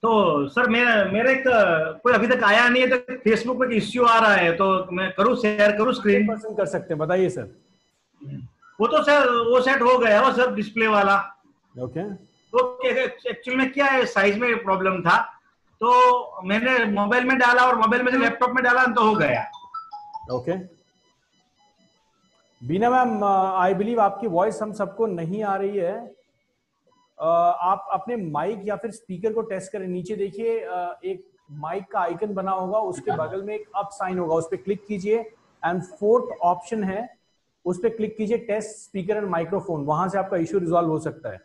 तो सर मेरा एक कोई अभी तक आया नहीं है, तो फेसबुक पे इश्यू आ रहा है, तो मैं करूँ, शेयर करूँ स्क्रीन? 100% कर सकते हैं, बताइए सर। वो तो सर वो सेट हो गया वो सर, डिस्प्ले वाला। ओके। तो एक्चुअल में क्या है, साइज में प्रॉब्लम था, तो मैंने मोबाइल में डाला और मोबाइल में से लैपटॉप में डाला तो हो गया। Okay. Beena ma'am, I believe आपकी वॉइस हम सबको नहीं आ रही है। आप अपने माइक या फिर स्पीकर को टेस्ट करें। नीचे देखिए एक माइक का आइकन बना होगा, उसके बगल में एक अप साइन होगा, उस पर क्लिक कीजिए एंड फोर्थ ऑप्शन है, उस पर क्लिक कीजिए टेस्ट स्पीकर एंड माइक्रोफोन। वहां से आपका इश्यू रिजॉल्व हो सकता है।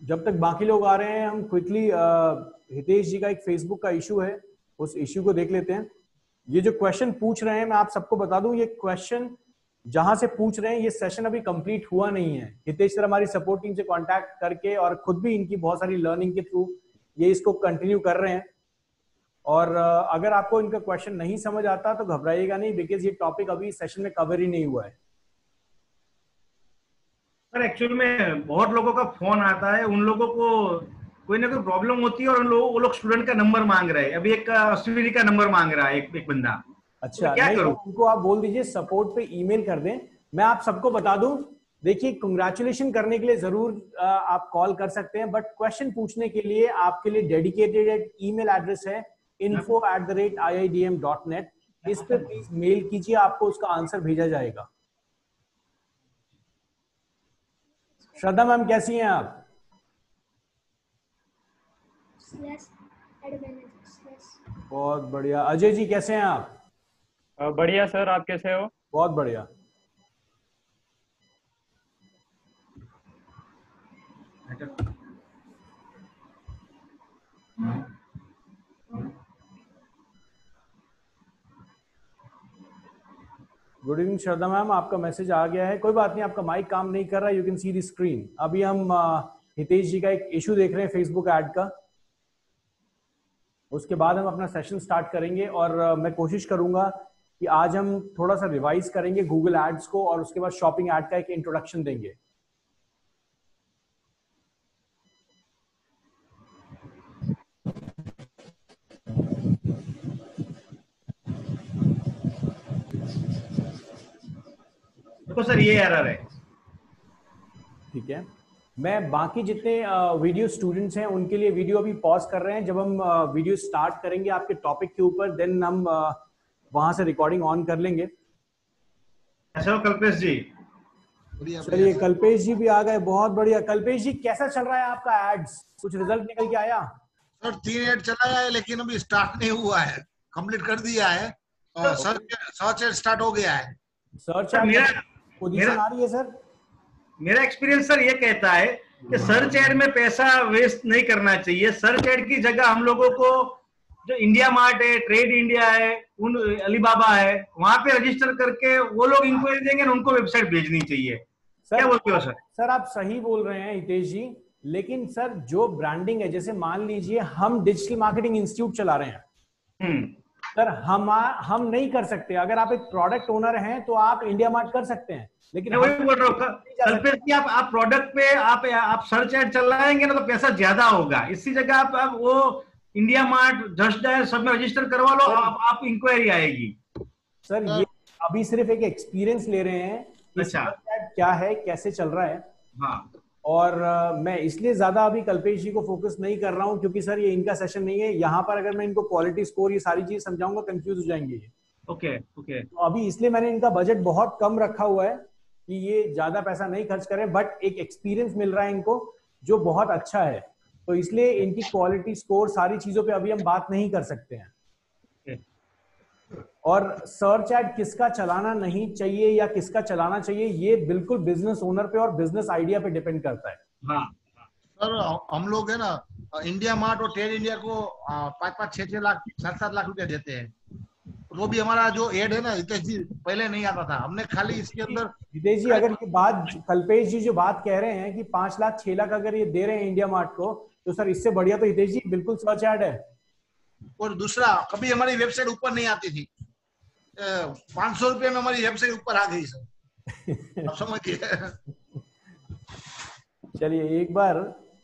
जब तक बाकी लोग आ रहे हैं, हम क्विकली हितेश जी का एक फेसबुक का इशू है, उस इश्यू को देख लेते हैं। ये जो क्वेश्चन पूछ रहे हैं, मैं आप सबको बता दूं, ये क्वेश्चन जहां से पूछ रहे हैं, ये सेशन अभी कंप्लीट हुआ नहीं है। हितेश सर हमारी सपोर्ट टीम से कांटेक्ट करके और खुद भी इनकी बहुत सारी लर्निंग के थ्रू ये इसको कंटिन्यू कर रहे हैं। और अगर आपको इनका क्वेश्चन नहीं समझ आता तो घबराइएगा नहीं, बिकॉज ये टॉपिक अभी सेशन में कवर ही नहीं हुआ है। सर एक्चुअल में बहुत लोगों का फोन आता है, उन लोगों को कोई ना कोई प्रॉब्लम होती है, और उन लोगों वो लोग स्टूडेंट का नंबर मांग रहे हैं। अभी एक अश्विनी का नंबर मांग रहा है एक बंदा। अच्छा, तो क्या नहीं करूं? तो उनको आप बोल दीजिए सपोर्ट पे ईमेल कर दें। मैं आप सबको बता दूं, देखिए कांग्रेचुलेशन करने के लिए जरूर आप कॉल कर सकते हैं, बट क्वेश्चन पूछने के लिए आपके लिए डेडिकेटेड ईमेल एड्रेस है info@iidm.net। इस पे प्लीज मेल कीजिए, आपको उसका आंसर भेजा जाएगा। श्रद्धा मैम कैसी हैं आप? बहुत बढ़िया। अजय जी कैसे हैं आप? बढ़िया सर, आप कैसे हो? बहुत बढ़िया। गुड इवनिंग श्रद्धा मैम, आपका मैसेज आ गया है। कोई बात नहीं, आपका माइक काम नहीं कर रहा, you can see the screen. अभी हम हितेश जी का एक इशू देख रहे हैं फेसबुक ऐड का, उसके बाद हम अपना सेशन स्टार्ट करेंगे। और मैं कोशिश करूंगा कि आज हम थोड़ा सा रिवाइज करेंगे गूगल एड्स को, और उसके बाद शॉपिंग ऐड का एक इंट्रोडक्शन देंगे। तो सर ये एरर है। ठीक है, मैं बाकी जितने वीडियो स्टूडेंट्स हैं उनके लिए वीडियो अभी पॉज कर रहे हैं। जब हम वीडियो स्टार्ट करेंगे आपके टॉपिक के ऊपर, देन हम वहां से रिकॉर्डिंग ऑन कर लेंगे। ऐसा हो कल्पेश जी? चलिए कल्पेश जी भी आ गए, बहुत बढ़िया। कल्पेश जी कैसा चल रहा है आपका एड्स, कुछ रिजल्ट निकल के आया? सर 3 एड चलाया है, लेकिन अभी स्टार्ट नहीं हुआ है, कंप्लीट कर दिया है और सर्च एड स्टार्ट हो गया है। सर्च सर, एड पोजीशन आ रही है सर? मेरा एक्सपीरियंस सर ये कहता है कि सर्च एड में पैसा वेस्ट नहीं करना चाहिए। सर्च एड की जगह हम लोगों को जो इंडिया मार्ट है, ट्रेड इंडिया है, उन अलीबाबा है, वहां पे रजिस्टर करके वो लोग इंक्वायरी देंगे ना, उनको वेबसाइट भेजनी चाहिए। क्या बोलते हो सर? सर आप सही बोल रहे हैं हितेश जी, लेकिन सर जो ब्रांडिंग है, जैसे मान लीजिए हम डिजिटल मार्केटिंग इंस्टीट्यूट चला रहे हैं सर, हम नहीं कर सकते। अगर आप एक प्रोडक्ट ओनर हैं तो आप इंडिया मार्ट कर सकते हैं, लेकिन मैं वही बोल रहा हूँ कल्पेश जी, आप प्रोडक्ट पे आप सर्च एड चलाएंगे ना तो पैसा ज्यादा होगा। इसी जगह आप वो इंडिया मार्ट, जस्ट डायल सब में रजिस्टर करवा लो, आप इंक्वायरी आएगी। सर ये अभी सिर्फ एक एक्सपीरियंस ले रहे हैं कि अच्छा, सर्च एड क्या है, कैसे चल रहा है। हाँ। और मैं इसलिए ज्यादा अभी कल्पेश जी को फोकस नहीं कर रहा हूं, क्योंकि सर ये इनका सेशन नहीं है। यहाँ पर अगर मैं इनको क्वालिटी स्कोर ये सारी चीज समझाऊंगा, कंफ्यूज हो जाएंगे ये। Okay okay. तो अभी इसलिए मैंने इनका बजट बहुत कम रखा हुआ है कि ये ज्यादा पैसा नहीं खर्च करें, बट एक एक्सपीरियंस मिल रहा है इनको जो बहुत अच्छा है। तो इसलिए इनकी क्वालिटी स्कोर सारी चीजों पे अभी हम बात नहीं कर सकते हैं। और सर्च एड किसका चलाना नहीं चाहिए या किसका चलाना चाहिए, ये बिल्कुल बिजनेस ओनर पे और बिजनेस आइडिया पे डिपेंड करता है। हाँ सर हम लोग है ना इंडिया मार्ट और ट्रेड इंडिया को 5-5, 6-6 लाख, 7-7 लाख रुपया देते हैं। वो भी हमारा जो एड है ना हितेश जी, पहले नहीं आता था, हमने खाली इसके अंदर। हितेश जी अगर ये बात कल्पेश जी जो बात कह रहे हैं कि 5 लाख 6 लाख अगर ये दे रहे हैं इंडिया मार्ट को, तो सर इससे बढ़िया तो हितेश जी बिल्कुल सर्च एड है। और दूसरा कभी हमारी वेबसाइट ऊपर नहीं आती थी, 500 रुपये में हमारी वेबसाइट ऊपर आ गई सर, आप समझिए। चलिए एक बार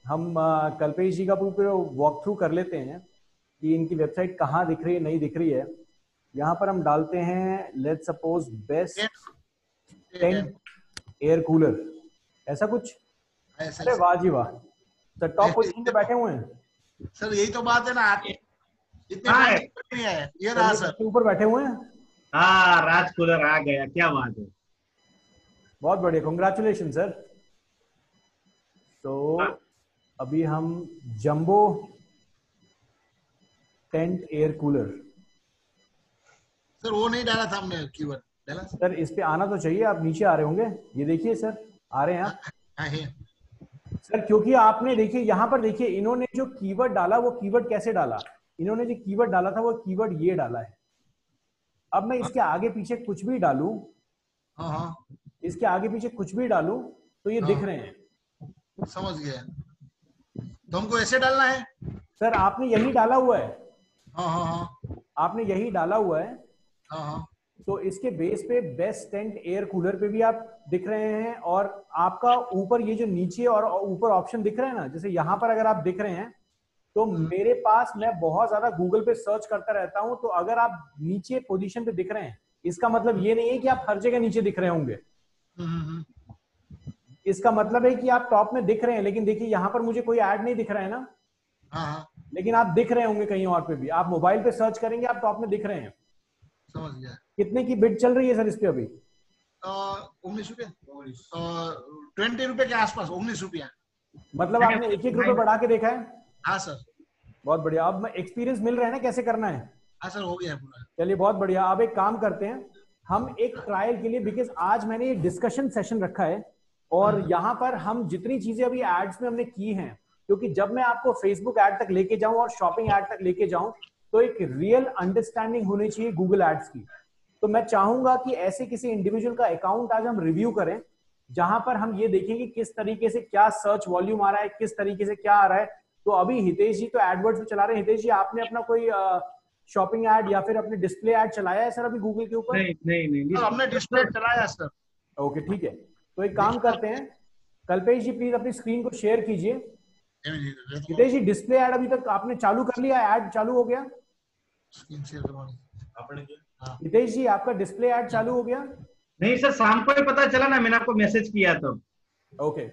हम कल्पेश जी का पूरा वॉक थ्रू कर लेते हैं कि इनकी वेबसाइट कहाँ दिख रही है, नहीं दिख रही है। यहाँ पर हम डालते हैं let's suppose best tent air cooler, ऐसा कुछ। अरे वाह जी वाह, सर टॉप पोजीशन पे बैठे हुए हैं सर, यही तो बात है ना, इतने नहीं है ये रहा सर, ऊपर बैठे हुए हैं। हाँ, राज कूलर आ गया, क्या बात है, बहुत बढ़िया, कांग्रेचुलेशन सर। तो अभी हम jumbo tent air cooler, sir वो नहीं डाला था हमने, कीवर्ड डाला सर इस पे आना तो चाहिए, आप नीचे आ रहे होंगे, ये देखिए सर आ रहे हैं आप। हाँ है सर क्योंकि आपने देखिए यहाँ पर देखिए इन्होंने जो कीवर्ड डाला वो कीवर्ड कैसे डाला, इन्होंने जो कीवर्ड डाला था वो कीवर्ड ये डाला है। अब मैं इसके आगे पीछे कुछ भी डालूं, इसके आगे पीछे कुछ भी डालूं तो ये दिख रहे हैं, समझ गया। तो हमको ऐसे डालना है सर, आपने यही डाला हुआ है। हाँ, आपने यही डाला हुआ है। हाँ, तो इसके बेस पे बेस्ट टेंट एयर कूलर पे भी आप दिख रहे हैं, और आपका ऊपर ये जो नीचे और ऊपर ऑप्शन दिख रहे हैं ना, जैसे यहाँ पर अगर आप दिख रहे हैं तो मेरे पास, मैं बहुत ज्यादा गूगल पे सर्च करता रहता हूं, तो अगर आप नीचे पोजीशन पे दिख रहे हैं इसका मतलब ये नहीं है कि आप हर जगह नीचे दिख रहे होंगे, इसका मतलब है कि आप टॉप में दिख रहे हैं। लेकिन देखिए यहाँ पर मुझे कोई ऐड नहीं दिख रहा है ना, हाँ, लेकिन आप दिख रहे होंगे कहीं और पे भी, आप मोबाइल पे सर्च करेंगे आप टॉप में दिख रहे हैं। समझ गया। कितने की बिड चल रही है सर इस पे अभी? 19 रुपये, 20 रुपये के आसपास, 19 रुपया। मतलब आपने एक रुपए बढ़ा के देखा है? हाँ सर, बहुत बढ़िया। अब एक्सपीरियंस मिल रहा है ना कैसे करना है? हाँ सर, हो गया पूरा। चलिए बहुत बढ़िया। अब एक काम करते हैं, हम एक ट्रायल के लिए, बिकॉज आज मैंने ये डिस्कशन सेशन रखा है और यहाँ पर हम जितनी चीजें अभी एड्स में हमने की हैं, क्योंकि जब मैं आपको फेसबुक एड तक लेके जाऊं और शॉपिंग एड तक लेके जाऊं तो एक रियल अंडरस्टैंडिंग होनी चाहिए गूगल एड्स की। तो मैं चाहूंगा कि ऐसे किसी इंडिविजुअल का अकाउंट आज हम रिव्यू करें जहां पर हम ये देखेंगे किस तरीके से क्या सर्च वॉल्यूम आ रहा है, किस तरीके से क्या आ रहा है। तो अभी हितेश जी तो एडवर्ड्स में चला रहे हैं। हितेश जी, आपने अपना कोई शॉपिंग एड या फिर अपने डिस्प्ले एड चलाया है सर अभी गूगल के ऊपर? नहीं, हमने डिस्प्ले चलाया सर। ओके ठीक है, तो एक काम करते हैं, कल्पेश जी प्लीज अपनी स्क्रीन को शेयर कीजिए। हितेश जी, डिस्प्ले एड अभी तक आपने चालू कर लिया? एड चालू हो गया? स्क्रीन शेयर करवानी। हितेश जी, आपका डिस्प्ले एड चालू हो गया? नहीं सर, शाम को ही पता चला ना, मैंने आपको मैसेज किया तो। ओके।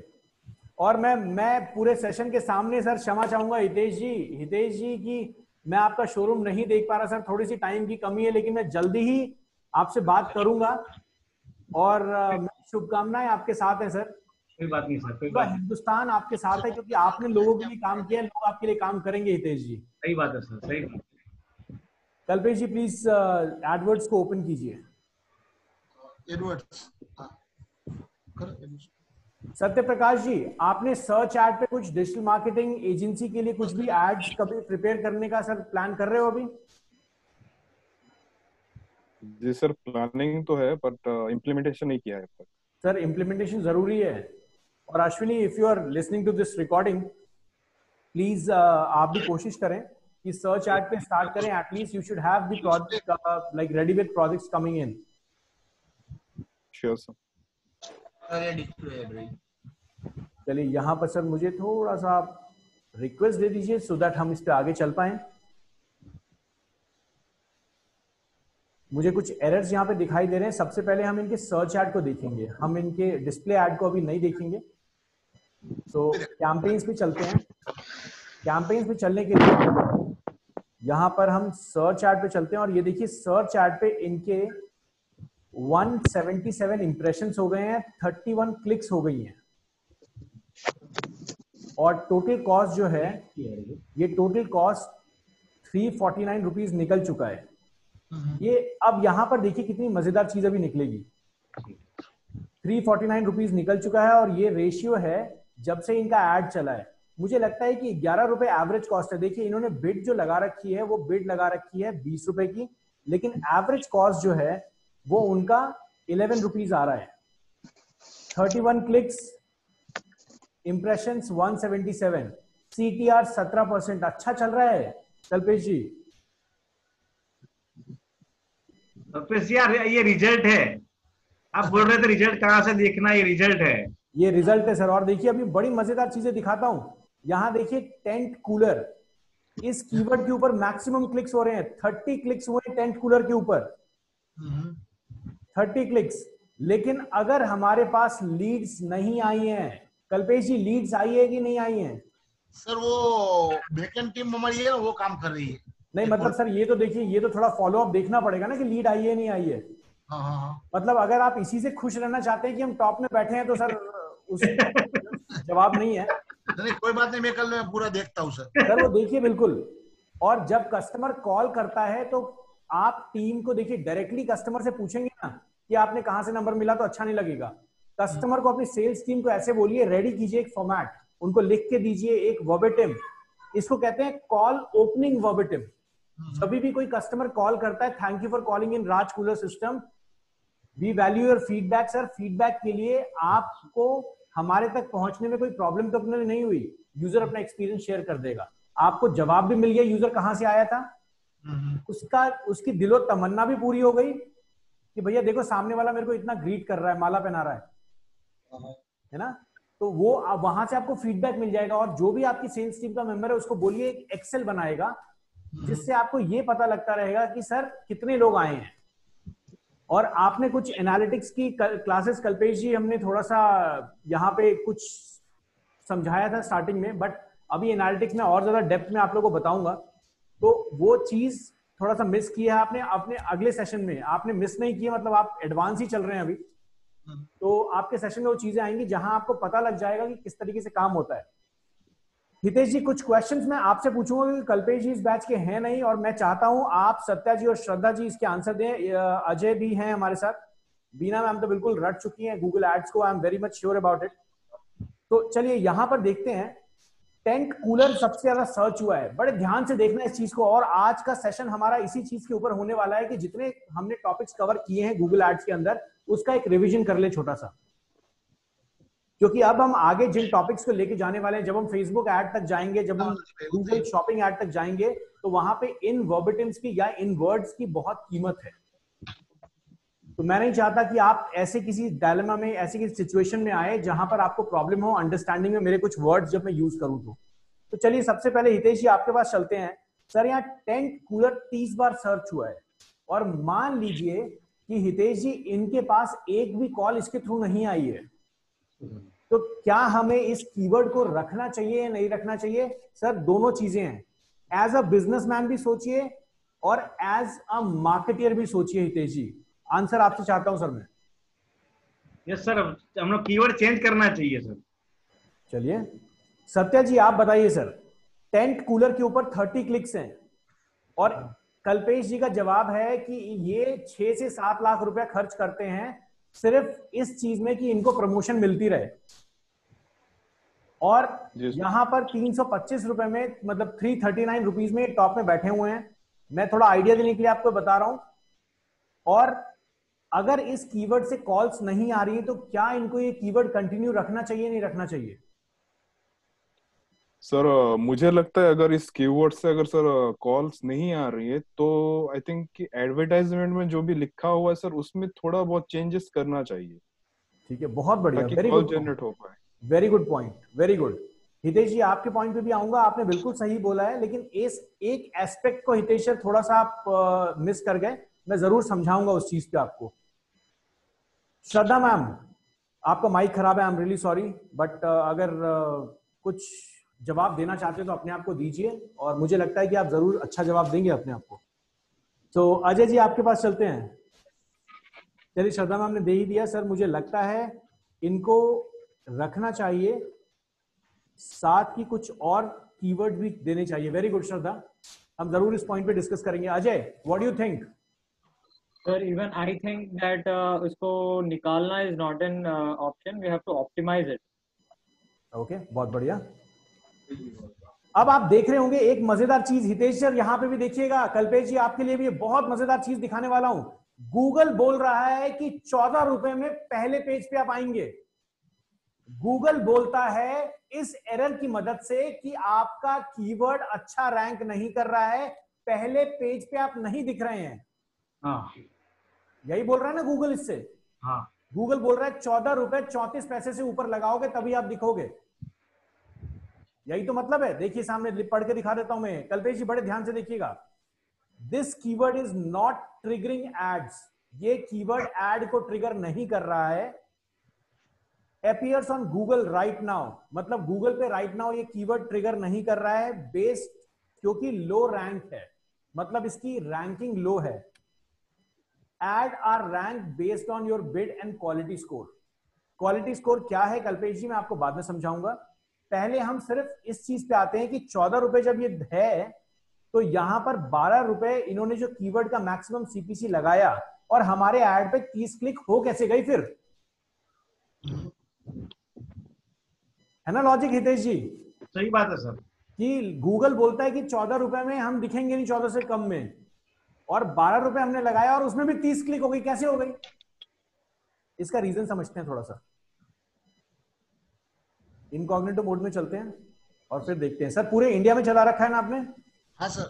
और मैं पूरे सेशन के सामने सर क्षमा चाहूंगा हितेश जी की मैं आपका शोरूम नहीं देख पा रहा सर, थोड़ी सी टाइम की कमी है, लेकिन मैं जल्दी ही आपसे बात करूंगा और शुभकामनाएं आपके साथ है सर। कोई बात नहीं सर, कोई पूरा बात नहीं। हिंदुस्तान आपके साथ है, क्योंकि आपने लोगों के लिए काम किया है, लोग आपके लिए काम करेंगे हितेश जी। सही बात है सर, सही बात। कल्पेश जी प्लीज एडवर्ड्स को ओपन कीजिए। एडवर्ड्स, सत्य प्रकाश जी, आपने सर्च एड पे कुछ डिजिटल मार्केटिंग एजेंसी के लिए कुछ भी एड्स कभी प्रिपेयर करने का सर प्लान कर रहे हो अभी? जी सर, प्लानिंग तो है बट इम्प्लीमेंटेशन नहीं किया है अब तक। सर इम्प्लीमेंटेशन जरूरी है। और Ashwini, if you are listening to this recording, please आप भी कोशिश करें कि सर्च एड पे स्टार्ट करें। At least you should have the project like ready with projects coming in. Sure sir. चलिए यहाँ पर सर मुझे थोड़ा सा रिक्वेस्ट दे दीजिए सो दैट हम इस पे आगे चल पाए। मुझे कुछ एरर्स यहाँ पे दिखाई दे रहे हैं। सबसे पहले हम इनके सर्च एड को देखेंगे, हम इनके डिस्प्ले एड को अभी नहीं देखेंगे। तो कैंपेन्स पे चलते हैं। कैंपेन्स पे चलने के लिए यहाँ पर हम सर्च एड पे चलते हैं और ये देखिए सर्च एड पे इनके 177 इंप्रेशंस हो गए हैं, 31 क्लिक्स हो गई हैं और टोटल कॉस्ट जो है, ये टोटल कॉस्ट 349 रुपीज निकल चुका है। ये अब यहाँ पर देखिए कितनी मजेदार चीज अभी निकलेगी। 349 रुपीज निकल चुका है और ये रेशियो है जब से इनका एड चला है। मुझे लगता है कि 11 रुपए एवरेज कॉस्ट है। देखिए इन्होंने बिड जो लगा रखी है वो बिड लगा रखी है 20 रुपए की, लेकिन एवरेज कॉस्ट जो है वो उनका 11 रुपीज आ रहा है। 31 क्लिक्स, इंप्रेशंस 177, CTR 17%। अच्छा चल रहा है कल्पेश जी। तो यार ये रिजल्ट है, आप बोल रहे थे रिजल्ट कहाँ से देखना, ये रिजल्ट है। ये रिजल्ट है सर। और देखिए अभी बड़ी मजेदार चीजें दिखाता हूं। यहाँ देखिए टेंट कूलर, इस कीवर्ड के ऊपर मैक्सिमम क्लिक्स हो रहे हैं। 30 क्लिक्स हुए टेंट कूलर के ऊपर, 30 क्लिक्स। लेकिन अगर हमारे पास लीड्स नहीं आई हैं, कल्पेश जी लीड्स आई है कि नहीं आई हैं? सर वो बैकएंड टीम हमारी है ना, वो काम कर रही है। नहीं मतलब सर ये तो देखिए, ये तो थोड़ा फॉलो अप देखना पड़ेगा ना कि लीड आई है नहीं आई है। हाँ हाँ हाँ। मतलब अगर आप इसी से खुश रहना चाहते हैं कि हम टॉप में बैठे हैं तो सर उस जवाब नहीं है। नहीं कोई बात नहीं, मैं कल मैं पूरा देखता हूँ सर। सर वो देखिए बिल्कुल। और जब कस्टमर कॉल करता है तो आप टीम को देखिए, डायरेक्टली कस्टमर से पूछेंगे ना कि आपने कहां से नंबर मिला, तो अच्छा नहीं लगेगा। कस्टमर को अपनी सेल्स टीम को ऐसे बोलिए, रेडी कीजिए एक फॉर्मेट, उनको लिख के दीजिए एक वर्बेटिम। इसको कहते हैं कॉल ओपनिंग वर्बेटिम। जब भी कोई कस्टमर कॉल करता है, thank you for calling in Raj cooler system, we value your feedback. Sir feedback के लिए आपको हमारे तक पहुंचने में कोई प्रॉब्लम तो अपने नहीं हुई, यूजर अपना एक्सपीरियंस शेयर कर देगा, आपको जवाब भी मिल गया यूजर कहां से आया था, उसकी दिलो तमन्ना भी पूरी हो गई कि भैया देखो सामने वाला मेरे को इतना ग्रीट कर रहा है, माला पहना रहा है ना। तो वो वहां से आपको फीडबैक मिल जाएगा। और जो भी आपकी सेल्स टीम का मेंबर है उसको बोलिए एक एक्सेल बनाएगा, जिससे आपको ये पता लगता रहेगा कि सर कितने लोग आए हैं। और आपने कुछ एनालिटिक्स की क्लासेस कल्पेश जी, हमने थोड़ा सा यहाँ पे कुछ समझाया था स्टार्टिंग में, बट अभी एनालिटिक्स में और ज्यादा डेप्थ में आप लोगों को बताऊंगा। तो वो चीज थोड़ा सा मिस किया है आपने अपने अगले सेशन में, आपने मिस नहीं किया, मतलब आप एडवांस ही चल रहे हैं अभी। तो आपके सेशन में वो चीजें आएंगी जहां आपको पता लग जाएगा कि किस तरीके से काम होता है। हितेश जी कुछ क्वेश्चंस मैं आपसे पूछूंगा क्योंकि कल्पेश जी इस बैच के हैं नहीं, और मैं चाहता हूं आप सत्या जी और श्रद्धा जी इसके आंसर दें। अजय भी हैं हमारे साथ, बीना मैम तो बिल्कुल रट चुकी हैं गूगल एड्स को, I am very much sure about it. तो चलिए यहां पर देखते हैं, टेंट कूलर सबसे ज्यादा सर्च हुआ है। बड़े ध्यान से देखना इस चीज को, और आज का सेशन हमारा इसी चीज के ऊपर होने वाला है कि जितने हमने टॉपिक्स कवर किए हैं गूगल एड्स के अंदर, उसका एक रिवीजन कर ले छोटा सा, क्योंकि अब हम आगे जिन टॉपिक्स को लेके जाने वाले हैं, जब हम फेसबुक ऐड तक जाएंगे, जब हम गूगल शॉपिंग ऐड तक जाएंगे, तो वहां पे इन वर्बिटिम्स की या इन वर्ड्स की बहुत कीमत है। तो मैं नहीं चाहता कि आप ऐसे किसी डायलेमा में, ऐसी किसी सिचुएशन में आए जहां पर आपको प्रॉब्लम हो अंडरस्टैंडिंग में मेरे कुछ वर्ड्स जब मैं यूज करूं तो चलिए सबसे पहले हितेश जी आपके पास चलते हैं। सर यहाँ टेंट कूलर 30 बार सर्च हुआ है, और मान लीजिए कि हितेश जी इनके पास एक भी कॉल इसके थ्रू नहीं आई है, तो क्या हमें इस कीवर्ड को रखना चाहिए या नहीं रखना चाहिए? सर दोनों चीजें हैं, एज अ बिजनेसमैन भी सोचिए और एज अ मार्केटियर भी सोचिए। हितेश जी आंसर आपसे चाहता हूं सर मैं। यस सर, हम लोग कीवर्ड चेंज करना चाहिए सर। चलिए सत्या जी आप बताइए सर, टेंट कूलर के ऊपर 30 क्लिक्स हैं और कल्पेश जी का जवाब है कि ये 6 से 7 लाख रुपया खर्च करते हैं सिर्फ इस चीज में कि इनको प्रमोशन मिलती रहे, और यहां पर 325 रुपए में, मतलब 339 रुपीज में टॉप में बैठे हुए हैं। मैं थोड़ा आइडिया देने के लिए आपको बता रहा हूं। और अगर इस कीवर्ड से कॉल्स नहीं आ रही है तो क्या इनको ये कीवर्ड कंटिन्यू रखना चाहिए नहीं रखना चाहिए? सर मुझे लगता है अगर इस कीवर्ड से अगर सर कॉल्स नहीं आ रही है तो आई थिंक कि एडवर्टाइजमेंट में जो भी लिखा हुआ है सर उसमें थोड़ा बहुत चेंजेस करना चाहिए। ठीक है, बहुत बढ़िया, ताकि वेरी कॉल गुड जनरेट हो पाए। Very good point, very good. Hitesh ji आपके पॉइंट पे भी आऊंगा, आपने बिल्कुल सही बोला है, लेकिन इस एक एस्पेक्ट को हितेश सर थोड़ा सा आप मिस कर गए, मैं जरूर समझाऊंगा उस चीज पे आपको। श्रद्धा मैम आपका माइक खराब है, I am really sorry, but अगर कुछ जवाब देना चाहते हैं तो अपने आप को दीजिए, और मुझे लगता है कि आप जरूर अच्छा जवाब देंगे अपने आप को। तो अजय जी आपके पास चलते हैं। चलिए श्रद्धा मैम ने दे ही दिया। सर मुझे लगता है इनको रखना चाहिए, साथ ही कुछ और कीवर्ड भी देने चाहिए। वेरी गुड श्रद्धा, हम जरूर इस पॉइंट पे डिस्कस करेंगे। Ajay what do you think? Sir even I think that उसको निकालना is not an option, we have to optimise it. Okay, बहुत बढ़िया। अब आप देख रहे होंगे एक मजेदार चीज, हितेश सर यहाँ पे भी देखिएगा, कल्पेश जी आपके लिए भी बहुत मजेदार चीज दिखाने वाला हूं। गूगल बोल रहा है कि 14 रुपए में पहले पेज पे आप आएंगे। गूगल बोलता है इस एरर की मदद से कि आपका कीवर्ड अच्छा रैंक नहीं कर रहा है, पहले पेज पे आप नहीं दिख रहे हैं। हाँ यही बोल रहा है ना गूगल इससे। हाँ गूगल बोल रहा है 14 रुपए 34 पैसे से ऊपर लगाओगे तभी आप दिखोगे। यही तो मतलब है। देखिए सामने पढ़ के दिखा देता हूं मैं, कल्पेश जी बड़े ध्यान से देखिएगा। This keyword is not triggering ads, ये कीवर्ड एड को ट्रिगर नहीं कर रहा है। Appears on Google right now, मतलब गूगल पे राइट नाउ ये कीवर्ड ट्रिगर नहीं कर रहा है, बेस्ड क्योंकि लो रैंक है, मतलब इसकी रैंकिंग लो है। Ad are rank based on your bid and quality score. Quality score क्या है कल्पेश जी, मैं आपको बाद में समझाऊंगा। पहले हम सिर्फ इस चीज पे आते हैं कि 14 रुपए जब ये है तो यहां पर 12 रुपए इन्होंने जो कीवर्ड का मैक्सिमम सीपीसी लगाया और हमारे ऐड पे 30 क्लिक हो कैसे गई फिर, है ना लॉजिक हितेश जी? सही बात है सर। कि गूगल बोलता है कि 14 रुपए में हम दिखेंगे नहीं 14 से कम में, और 12 रुपए हमने लगाया और उसमें भी 30 क्लिक हो गई, कैसे हो गई? इसका रीजन समझते हैं थोड़ा सा। इनकॉग्निटो मोड में चलते हैं और फिर देखते हैं। सर पूरे इंडिया में चला रखा है ना आपने? हाँ सर।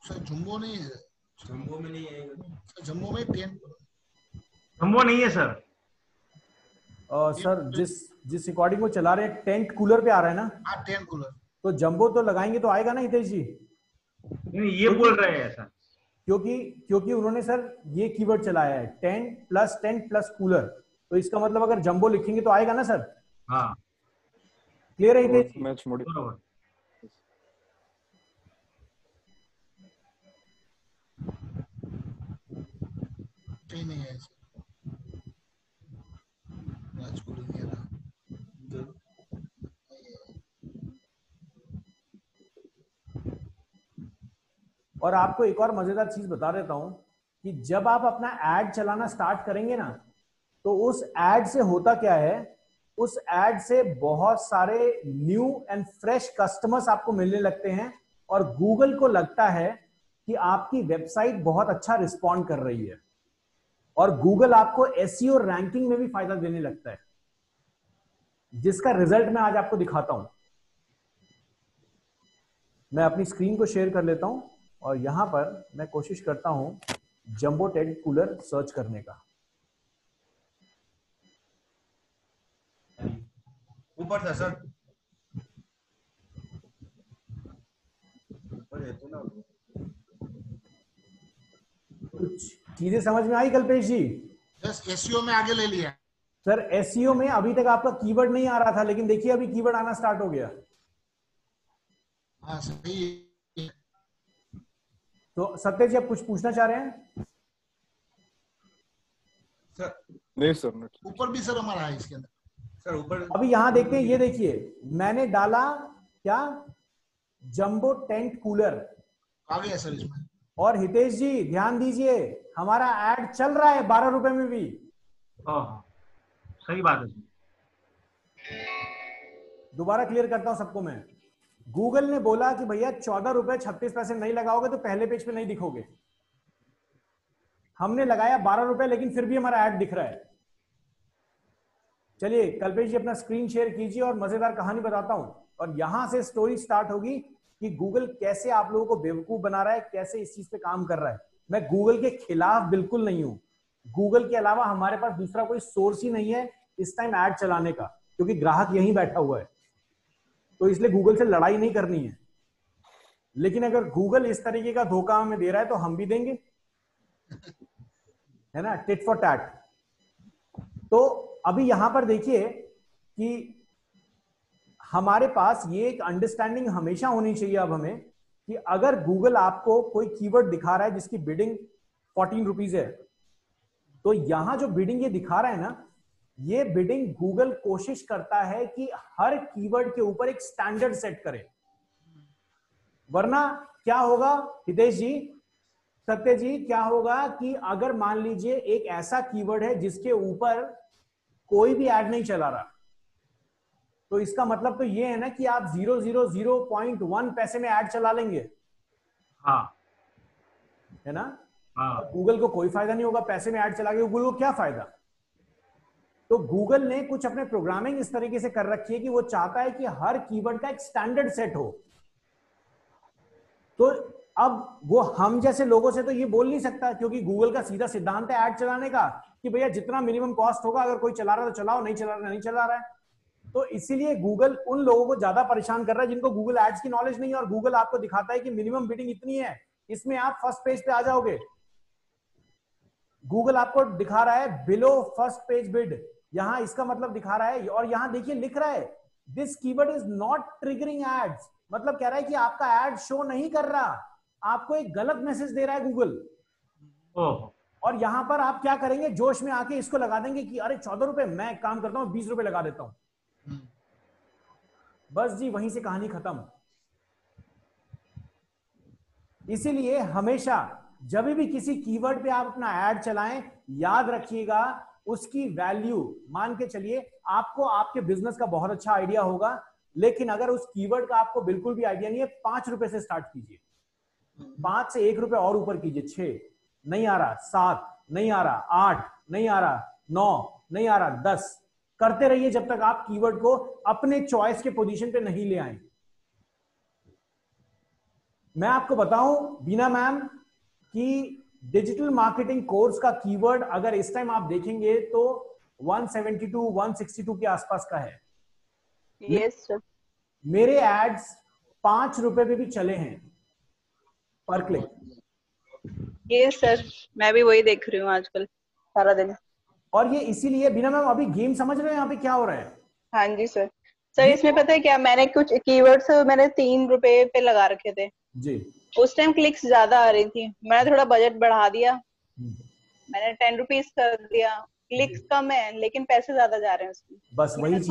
सर जम्बो नहीं है, जम्बो में नहीं है। जम्बो में 10। जम्बो नहीं है सर। सर जिस रिकॉर्डिंग को चला रहे हैं टेंट कूलर पे आ रहा है ना, हाँ 10 कूलर। तो जंबो तो लगाएंगे तो आएगा ना हितेश जी? नहीं ये बोल रहे हैं सर, क्योंकि उन्होंने सर ये कीवर्ड चलाया है 10 कूलर, तो इसका मतलब अगर जंबो लिखेंगे तो आएगा ना सर? हाँ क्लियर है हितेश जी? मैच मोड बरोबर। नहीं है राजकोट नहीं है ना। और आपको एक और मजेदार चीज बता देता हूं कि जब आप अपना एड चलाना स्टार्ट करेंगे ना, तो उस एड से होता क्या है, उस एड से बहुत सारे न्यू एंड फ्रेश कस्टमर्स आपको मिलने लगते हैं और गूगल को लगता है कि आपकी वेबसाइट बहुत अच्छा रिस्पॉन्ड कर रही है और गूगल आपको एसईओ रैंकिंग में भी फायदा देने लगता है, जिसका रिजल्ट मैं आज आपको दिखाता हूं। मैं अपनी स्क्रीन को शेयर कर लेता हूं और यहां पर मैं कोशिश करता हूं जंबो टेंट कूलर सर्च करने का। ऊपर था सर, ऊपर है तो ना। कुछ चीजें समझ में आई कल्पेश जी? बस एसईओ में आगे ले लिया। सर एसईओ में अभी तक आपका कीवर्ड नहीं आ रहा था, लेकिन देखिए अभी कीवर्ड आना स्टार्ट हो गया। हाँ सही है। तो सत्य जी आप कुछ पूछना चाह रहे हैं? सर नहीं सर नहीं। ऊपर भी सर हमारा है इसके अंदर। सर ऊपर अभी यहां देखते हैं, ये देखिए मैंने डाला क्या, जंबो टेंट कूलर, आ गया सर इसमें। और हितेश जी ध्यान दीजिए हमारा एड चल रहा है 12 रुपए में भी। हाँ सही बात है। दोबारा क्लियर करता हूं सबको मैं। गूगल ने बोला कि भैया 14 रुपए 36 पैसे नहीं लगाओगे तो पहले पेज पे नहीं दिखोगे। हमने लगाया 12 रुपए, लेकिन फिर भी हमारा ऐड दिख रहा है। चलिए कल्पेश जी अपना स्क्रीन शेयर कीजिए और मजेदार कहानी बताता हूं, और यहां से स्टोरी स्टार्ट होगी कि गूगल कैसे आप लोगों को बेवकूफ बना रहा है, कैसे इस चीज पे काम कर रहा है। मैं गूगल के खिलाफ बिल्कुल नहीं हूं। गूगल के अलावा हमारे पास दूसरा कोई सोर्स ही नहीं है इस टाइम ऐड चलाने का, क्योंकि ग्राहक यहीं बैठा हुआ है, तो इसलिए गूगल से लड़ाई नहीं करनी है। लेकिन अगर गूगल इस तरीके का धोखा हमें दे रहा है तो हम भी देंगे, है ना, टिट फॉर टैट। तो अभी यहां पर देखिए कि हमारे पास ये एक अंडरस्टैंडिंग हमेशा होनी चाहिए अब हमें, कि अगर गूगल आपको कोई कीवर्ड दिखा रहा है जिसकी बिडिंग 14 रुपीज है, तो यहां जो बिडिंग ये दिखा रहा है ना, ये बिडिंग गूगल कोशिश करता है कि हर कीवर्ड के ऊपर एक स्टैंडर्ड सेट करे, वरना क्या होगा हितेश जी, सत्य जी, क्या होगा कि अगर मान लीजिए एक ऐसा कीवर्ड है जिसके ऊपर कोई भी ऐड नहीं चला रहा, तो इसका मतलब तो ये है ना कि आप 0.1 पैसे में ऐड चला लेंगे, हाँ है ना। हाँ गूगल को कोई फायदा नहीं होगा पैसे में ऐड चला के, गूगल को क्या फायदा। तो गूगल ने कुछ अपने प्रोग्रामिंग इस तरीके से कर रखी है कि वो चाहता है कि हर कीवर्ड का एक स्टैंडर्ड सेट हो। तो अब वो हम जैसे लोगों से तो ये बोल नहीं सकता, क्योंकि गूगल का सीधा सिद्धांत है ऐड चलाने का कि भैया जितना मिनिमम कॉस्ट होगा, अगर कोई चला रहा है तो चलाओ, नहीं चला रहा नहीं चला रहा है। तो इसीलिए गूगल उन लोगों को ज्यादा परेशान कर रहा है जिनको गूगल एड्स की नॉलेज नहीं है, और गूगल आपको दिखाता है कि मिनिमम बिडिंग इतनी है, इसमें आप फर्स्ट पेज पे आ जाओगे। गूगल आपको दिखा रहा है बिलो फर्स्ट पेज बिड, यहां इसका मतलब दिखा रहा है, और यहां देखिए लिख रहा है this keyword is not triggering ads, मतलब कह रहा है कि आपका एड शो नहीं कर रहा, आपको एक गलत मैसेज दे रहा है गूगल। और यहां पर आप क्या करेंगे, जोश में आके इसको लगा देंगे कि अरे 14 रुपए, मैं एक काम करता हूं 20 रुपए लगा देता हूं, बस जी वहीं से कहानी खत्म। इसीलिए हमेशा जब भी किसी कीवर्ड पे आप अपना ऐड चलाएं, याद रखिएगा उसकी वैल्यू, मान के चलिए आपको आपके बिजनेस का बहुत अच्छा आइडिया होगा, लेकिन अगर उस कीवर्ड का आपको बिल्कुल भी आइडिया नहीं है, 5 रुपए से स्टार्ट कीजिए, 5 से 1 रुपए और ऊपर कीजिए, 6 नहीं आ रहा, 7 नहीं आ रहा, 8 नहीं आ रहा, 9 नहीं आ रहा, 10 करते रहिए जब तक आप कीवर्ड को अपने चॉइस के पोजीशन पे नहीं ले आए। मैं आपको बताऊं बीना मैम कि डिजिटल मार्केटिंग कोर्स का कीवर्ड अगर इस टाइम आप देखेंगे तो 172 162 के आसपास का है। Yes sir. मेरे एड्स 5 रुपए पे भी चले हैं पर क्लिक। यस सर, मैं भी वही देख रही हूँ आजकल सारा दिन। और ये इसीलिए बिना मैम अभी गेम समझ रहे हैं यहाँ पे क्या हो रहा है? हाँ जी सर। सर इसमें पता है क्या, मैंने कुछ कीवर्ड्स मैंने 3 रुपए पे लगा रखे थे जी, उस टाइम क्लिक्स ज्यादा आ रही थी, मैंने थोड़ा बजट बढ़ा दिया, मैंने 10 रुपीज कर दिया, क्लिक्स कम है लेकिन पैसे ज्यादा जा रहे हैं उसमें, बस वही चीज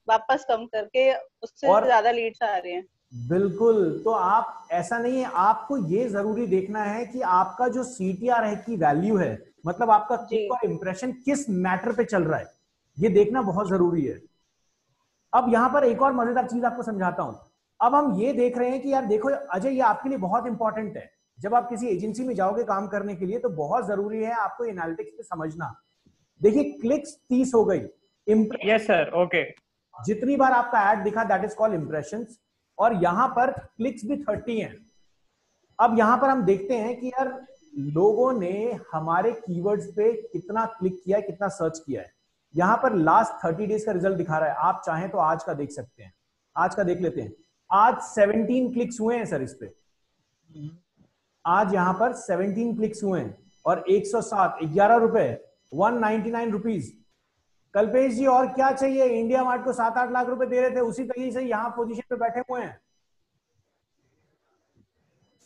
वापस कम करके उससे ज्यादा लीड्स आ रही हैं। बिल्कुल। तो आप ऐसा नहीं है, आपको ये जरूरी देखना है कि आपका जो CTR है की वैल्यू है, मतलब आपका क्लिक और इंप्रेशन किस मैटर पे चल रहा है, ये देखना बहुत जरूरी है। अब यहाँ पर एक और मजेदार चीज आपको समझाता हूं। अब हम ये देख रहे हैं कि यार देखो अजय, ये आपके लिए बहुत इंपॉर्टेंट है, जब आप किसी एजेंसी में जाओगे काम करने के लिए तो बहुत जरूरी है आपको एनालिटिक्स पे समझना। देखिए क्लिक्स 30 हो गई, यस सर, ओके, जितनी बार आपका ऐड दिखा दैट इज कॉल्ड इंप्रेशंस, और यहां पर क्लिक्स भी 30 हैं। अब यहां पर हम देखते हैं कि यार लोगों ने हमारे कीवर्ड्स पे कितना क्लिक किया है, कितना सर्च किया है। यहां पर लास्ट 30 डेज का रिजल्ट दिखा रहा है, आप चाहें तो आज का देख सकते हैं, आज का देख लेते हैं। आज 17 क्लिक्स हुए हैं सर इस पे, आज यहां पर 17 क्लिक्स हुए हैं और 107 11 रुपए 199 रुपीज। कल्पेश जी और क्या चाहिए, इंडिया मार्ट को 7-8 लाख रुपए दे रहे थे, उसी तरीके से यहां पोजीशन पे बैठे हुए हैं।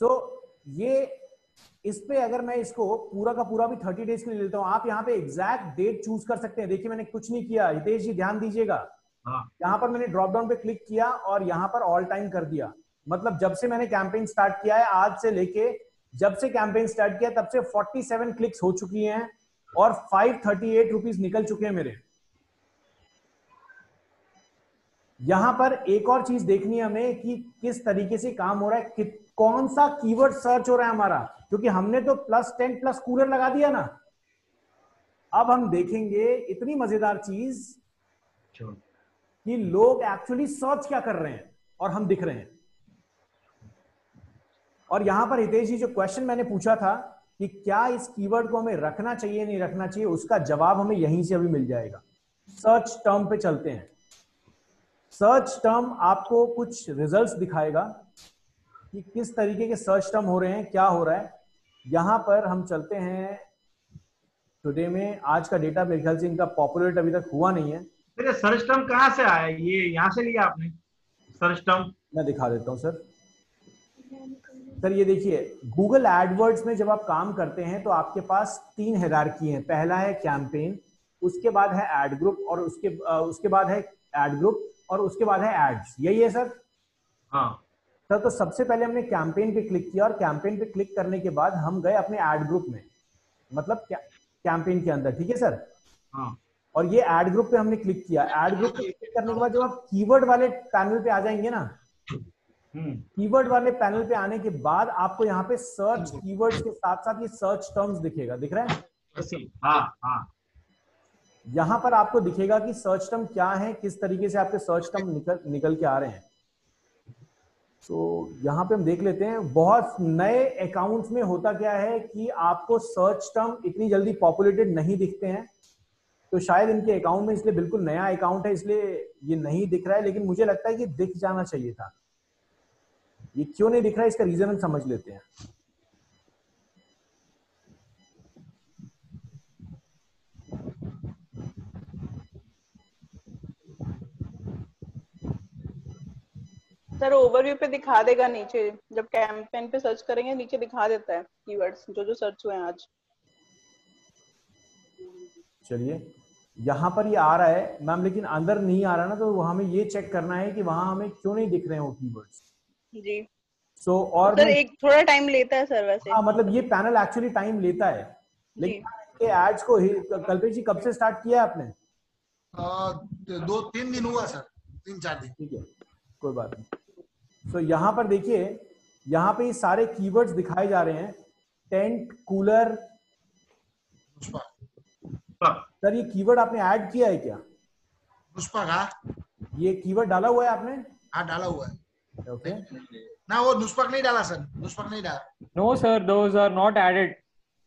तो ये इस पे अगर मैं इसको पूरा का पूरा भी 30 डेज के लिए लेता हूं, आप यहाँ पे एग्जैक्ट डेट चूज कर सकते हैं। देखिए मैंने कुछ नहीं किया, हितेश जी ध्यान दीजिएगा, यहाँ पर मैंने ड्रॉप डाउन पे क्लिक किया और यहाँ पर ऑल टाइम कर दिया, मतलब जब से मैंने कैंपेन स्टार्ट किया है, आज से लेके जब से कैंपेन स्टार्ट किया तब से 47 क्लिक्स हो चुकी हैं और 538 रुपीज निकल चुके हैं मेरे। यहां पर एक और चीज देखनी है हमें कि किस तरीके से काम हो रहा है, कि कौन सा कीवर्ड सर्च हो रहा है हमारा, क्योंकि हमने तो +10 प्लस कूलर लगा दिया ना। अब हम देखेंगे इतनी मजेदार चीज कि लोग एक्चुअली सर्च क्या कर रहे हैं और हम दिख रहे हैं। और यहां पर हितेश जी जो क्वेश्चन मैंने पूछा था कि क्या इस कीवर्ड को हमें रखना चाहिए नहीं रखना चाहिए, उसका जवाब हमें यहीं से अभी मिल जाएगा। सर्च टर्म पे चलते हैं। सर्च टर्म आपको कुछ रिजल्ट्स दिखाएगा कि किस तरीके के सर्च टर्म हो रहे हैं, क्या हो रहा है। यहां पर हम चलते हैं टुडे में, आज का डेटा मेरे ख्याल से इनका पॉपुलेट अभी तक हुआ नहीं है। फिर सर्च टर्म कहाँ से आया, ये यहाँ से लिया आपने सर्च टर्म? मैं दिखा देता हूं सर। सर ये देखिए गूगल एडवर्ड्स में जब आप काम करते हैं तो आपके पास 3 हायरार्की हैं। पहला है कैंपेन, उसके बाद है एड ग्रुप और उसके बाद है एड ग्रुप और उसके बाद है एड्स। यही है सर? हाँ सर, तो सबसे पहले हमने कैंपेन पे क्लिक किया और कैंपेन पे क्लिक करने के बाद हम गए अपने एड ग्रुप में, मतलब कैंपेन के अंदर, ठीक है सर? हाँ। और ये एड ग्रुप पे हमने क्लिक किया। एड ग्रुप पे क्लिक करने के बाद जब आप कीवर्ड वाले पैनल पे आ जाएंगे ना, कीवर्ड वाले पैनल पे आने के बाद आपको यहाँ पे सर्च कीवर्ड्स के साथ साथ ये सर्च टर्म्स दिखेगा, दिख रहा है? हाँ हाँ। यहाँ पर आपको दिखेगा कि सर्च टर्म क्या है, किस तरीके से आपके सर्च टर्म निकल के आ रहे हैं। तो यहाँ पे हम देख लेते हैं। बहुत नए अकाउंट्स में होता क्या है कि आपको सर्च टर्म इतनी जल्दी पॉपुलेटेड नहीं दिखते हैं, तो शायद इनके अकाउंट में, इसलिए बिल्कुल नया अकाउंट है इसलिए ये नहीं दिख रहा है, लेकिन मुझे लगता है कि दिख जाना चाहिए था। ये क्यों नहीं दिख रहा है, इसका रीजन हम समझ लेते हैं। सर ओवरव्यू पे दिखा देगा नीचे, जब कैंपेन पे सर्च करेंगे नीचे दिखा देता है कीवर्ड्स जो सर्च हुए हैं आज। चलिए, यहाँ पर ये आ रहा है मैम, लेकिन अंदर नहीं आ रहा ना, तो हमें ये चेक करना है कि वहां हमें क्यों नहीं दिख रहे हैं वो कीवर्ड्स। जी और सर एक थोड़ा टाइम लेता है सर वैसे। हाँ, मतलब ये पैनल एक्चुअली टाइम लेता है, लेकिन ये एड्स को कल्पेश जी कब से स्टार्ट किया आपने? 2-3 दिन हुआ सर, 3-4 दिन। ठीक है, कोई बात नहीं। तो यहाँ पर देखिए, यहाँ पे ये सारे कीवर्ड्स दिखाए जा रहे हैं। Tent, cooler. सर ये कीवर्ड आपने ऐड किया है क्या? पुष्पा का ये कीवर्ड डाला हुआ है आपने? हाँ डाला हुआ है। ओके ना वो नुस्पक नहीं डाला सर, नुस्पक नहीं डाला। No sir, those are not added.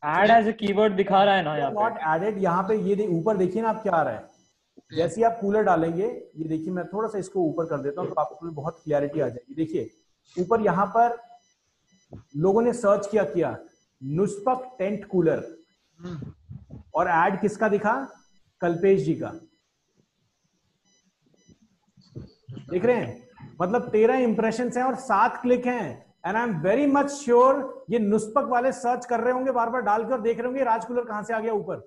Add as a keyword दिखा रहा है ना यहाँ पे। Not added. यहाँ पे ये ऊपर देखिए ना आप क्या आ रहा है। जैसे आप कूलर डालेंगे, ये देखिए, मैं थोड़ा सा इसको ऊपर कर देता हूँ तो आपको बहुत क्लियरिटी आ जाएगी। देखिए ऊपर यहाँ पर लोगों ने सर्च किया नुस्पक टेंट कूलर, और ऐड किसका दिखा? कल्पेश जी का। देख रहे हैं, मतलब 13 इंप्रेशंस हैं और 7 क्लिक हैं। And I am very much sure ये नुस्पक वाले सर्च कर रहे होंगे, बार बार डाल कर देख रहे होंगे राज कूलर कहां से आ गया ऊपर।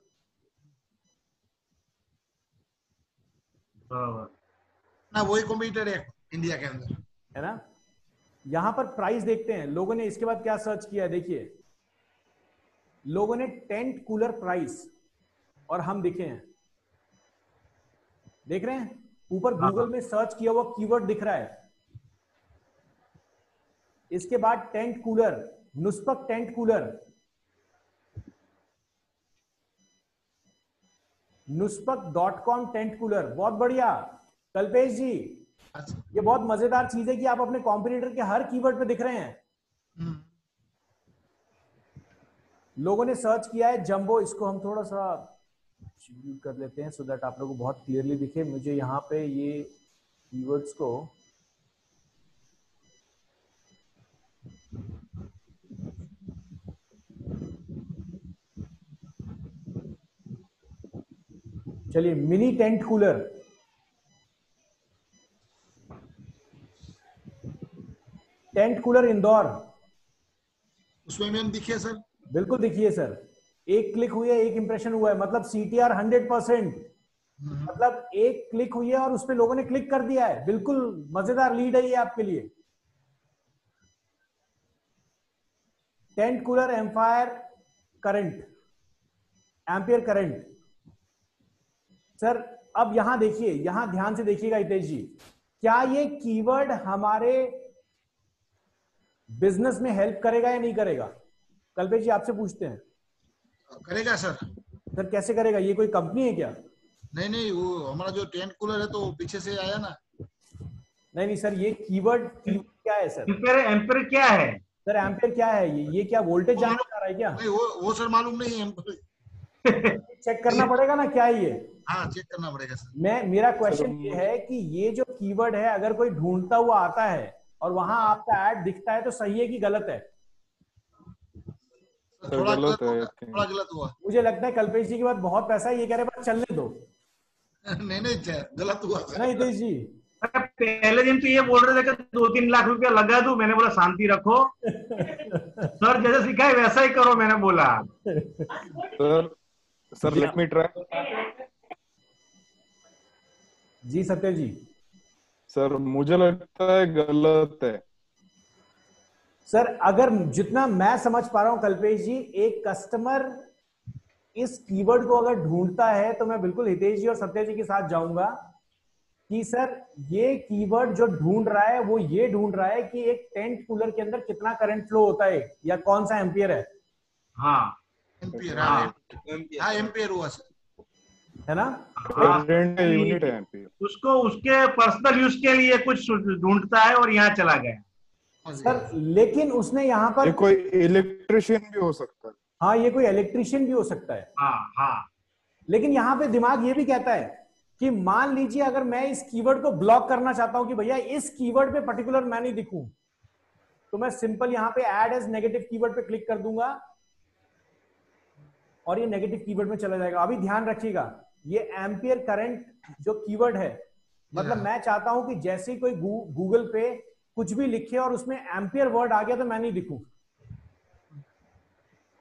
ना वही कंप्यूटर है इंडिया के अंदर, है ना। यहां पर प्राइस देखते हैं लोगों ने इसके बाद क्या सर्च किया है। देखिए लोगों ने टेंट कूलर प्राइस, और हम दिखे हैं, देख रहे हैं ऊपर गूगल में सर्च किया हुआ कीवर्ड दिख रहा है। इसके बाद tent cooler, Nuspak tent cooler, Nuspak dot com tent cooler. बहुत बढ़िया कल्पेश जी, ये बहुत मजेदार चीज है कि आप अपने कॉम्पिटिटर के हर कीवर्ड पे दिख रहे हैं। लोगों ने सर्च किया है जंबो। इसको हम थोड़ा सा कर लेते हैं सो दैट आप लोगों को बहुत क्लियरली दिखे। मुझे यहाँ पे ये कीवर्ड्स को चलिए, mini tent cooler, tent cooler Indore, उसमें मैम दिखिए सर। बिल्कुल दिखिए सर। एक क्लिक हुई है, एक इंप्रेशन हुआ है, मतलब CTR 100%। मतलब एक क्लिक हुई है और उस पे लोगों ने क्लिक कर दिया है। बिल्कुल मजेदार लीड है ये आपके लिए। Tent cooler empire current, ampere current. Sir अब यहां देखिए, यहां ध्यान से देखिएगा हितेश जी, क्या ये कीवर्ड हमारे बिजनेस में हेल्प करेगा या नहीं करेगा? कल्पेश जी आपसे पूछते हैं। करेगा सर। सर कैसे करेगा? ये कोई कंपनी है क्या? नहीं, वो हमारा जो टेंट कूलर है तो पीछे से आया ना। नहीं सर, ये कीवर्ड क्या है सर? एम्पियर क्या है सर? एम्पियर क्या है? ये क्या वोल्टेज जानना चाह रहा है क्या? नहीं, वो सर मालूम नहीं है। चेक करना पड़ेगा ना क्या है ये। हाँ चेक करना पड़ेगा सर। मेरा क्वेश्चन ये है कि ये जो कीवर्ड है, अगर कोई ढूंढता हुआ आता है और वहां आपका ऐड दिखता है तो सही है कि गलत है? थोड़ा गलत हुआ। मुझे लगता है कल्पेश जी के बाद बहुत पैसा है, ये कह रहे बस चलने दो। नहीं गलत हुआ है ना हितेश जी? पहले दिन तो ये बोल रहे थे कि 2-3 लाख रुपया लगा दूं, मैंने बोला शांति रखो सर, जैसे सिखाए वैसा ही करो, मैंने बोला। Sir let me try. जी सत्य जी। सर मुझे लगता है गलत है। सर अगर जितना मैं समझ पा रहा हूं कल्पेश जी, एक कस्टमर इस कीवर्ड को अगर ढूंढता है तो मैं बिल्कुल हितेश जी और सत्य जी के साथ जाऊंगा कि सर ये कीवर्ड जो ढूंढ रहा है वो ये ढूंढ रहा है कि एक टेंट कूलर के अंदर कितना करंट फ्लो होता है या कौन सा एम्पियर है। हाँ एम्पियर, एम्पियर हुआ सर। है ना? करंट यूनिट है एम्पियर। उसको उसके पर्सनल यूज के लिए कुछ ढूंढता है और यहाँ चला गया। सर लेकिन उसने यहाँ पर ये कोई इलेक्ट्रिशियन भी हो सकता है। हाँ, ये कोई इलेक्ट्रिशियन भी हो सकता है। हाँ हाँ, लेकिन यहाँ पे दिमाग ये भी कहता है कि मान लीजिए अगर मैं इस कीवर्ड को ब्लॉक करना चाहता हूं कि भैया इस कीवर्ड पे पर्टिकुलर मैं नहीं दिखूं, तो मैं सिंपल यहाँ पे ऐड एज नेगेटिव कीवर्ड पे क्लिक कर दूंगा और ये नेगेटिव कीवर्ड में चला जाएगा। अभी ध्यान रखिएगा, ये एम्पियर करंट जो कीवर्ड है, मतलब मैं चाहता हूं कि जैसे ही कोई गूगल पे कुछ भी लिखे और उसमें एम्पियर वर्ड आ गया तो मैं नहीं दिखूं,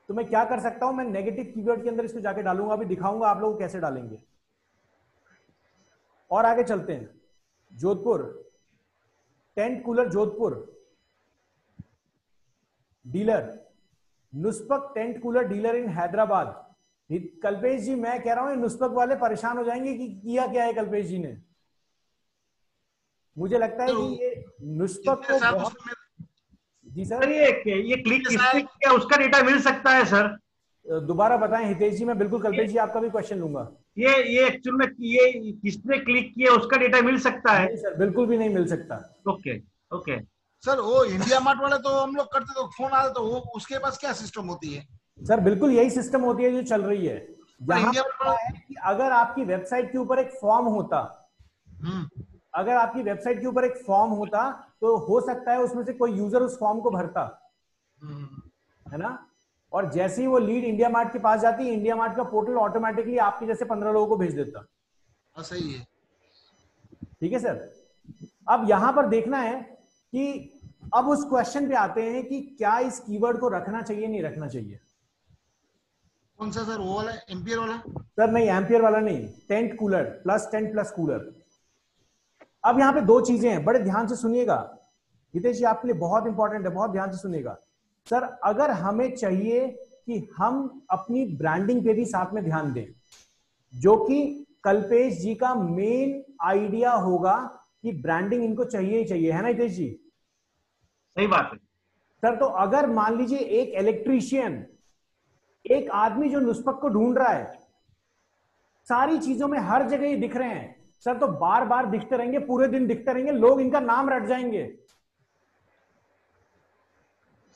तो मैं क्या कर सकता हूं, मैं नेगेटिव कीवर्ड के अंदर इसको जाके डालूंगा। अभी दिखाऊंगा आप लोग कैसे डालेंगे। और आगे चलते हैं। Jodhpur, tent cooler Jodhpur dealer, Nuspak tent cooler dealer in Hyderabad. Kalpesh ji, मैं कह रहा हूं ये नुस्पक वाले परेशान हो जाएंगे कि किया क्या है कल्पेश जी ने। मुझे लगता है कि ये नुस्पक को बहुत... जी सर, ये क्लिक किसने किया उसका डेटा मिल सकता है सर? दोबारा बताएं हितेश जी। मैं बिल्कुल कल्पेश जी आपका भी क्वेश्चन लूंगा। ये एक्चुअल में ये किसने क्लिक किया उसका डेटा मिल सकता है? नहीं सर, बिल्कुल भी नहीं मिल सकता। ओके ओके सर वो इंडिया मार्ट वाले तो हम लोग करते तो फोन आता, तो वो उसके पास क्या सिस्टम होती है? सर बिल्कुल यही सिस्टम होती है जो चल रही है। यहाँ इंडिया पर है कि अगर आपकी वेबसाइट के ऊपर एक फॉर्म होता, अगर आपकी वेबसाइट के ऊपर एक फॉर्म होता तो हो सकता है उसमें से कोई यूजर उस फॉर्म को भरता, है ना? और जैसे ही वो लीड इंडिया मार्ट के पास जाती, इंडिया मार्ट का पोर्टल ऑटोमेटिकली आपके जैसे 15 लोगों को भेज देता। सही है, ठीक है सर। अब यहां पर देखना है कि अब उस क्वेश्चन पे आते हैं कि क्या इस कीवर्ड को रखना चाहिए नहीं रखना चाहिए। कौन सा सर? वो वाला एम्पियर वाला? सर नहीं, एम्पियर वाला नहीं, tent cooler plus tent plus cooler. अब यहां पे दो चीजें हैं, बड़े ध्यान से सुनिएगा। हितेश जी आपके लिए बहुत इंपॉर्टेंट है, बहुत ध्यान से सुनिएगा। सर अगर हमें चाहिए कि हम अपनी ब्रांडिंग पे भी साथ में ध्यान दें, जो कि कल्पेश जी का मेन आइडिया होगा कि ब्रांडिंग इनको चाहिए ही चाहिए, है ना हितेश जी? सही बात है सर। तो अगर मान लीजिए एक इलेक्ट्रीशियन, एक आदमी जो नुस्पक को ढूंढ रहा है, सारी चीजों में हर जगह ये दिख रहे हैं सर, तो बार बार दिखते रहेंगे, पूरे दिन दिखते रहेंगे, लोग इनका नाम रट जाएंगे।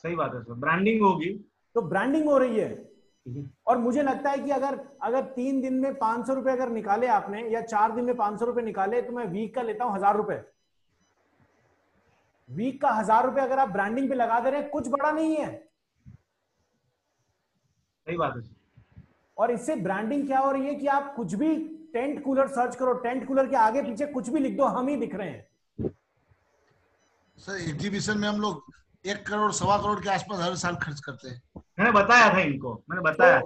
सही बात है सर, ब्रांडिंग होगी तो ब्रांडिंग हो रही है। और मुझे लगता है कि अगर 3 दिन में 500 रुपए अगर निकाले आपने, या 4 दिन में 500 रुपए निकाले, तो मैं वीक का लेता हूं 1000 रुपए। वीक का 1000 रुपए अगर आप ब्रांडिंग पे लगा दे रहे हैं, कुछ बड़ा नहीं है। सही बात है। और इससे ब्रांडिंग क्या हो रही है कि आप कुछ भी टेंट कूलर सर्च करो, टेंट कूलर के आगे पीछे कुछ भी लिख दो, हम ही दिख रहे हैं। सर एग्जीबिशन में हम लोग 1 करोड़ 1.25 करोड़ के आसपास हर साल खर्च करते हैं। मैंने बताया था इनको, मैंने बताया।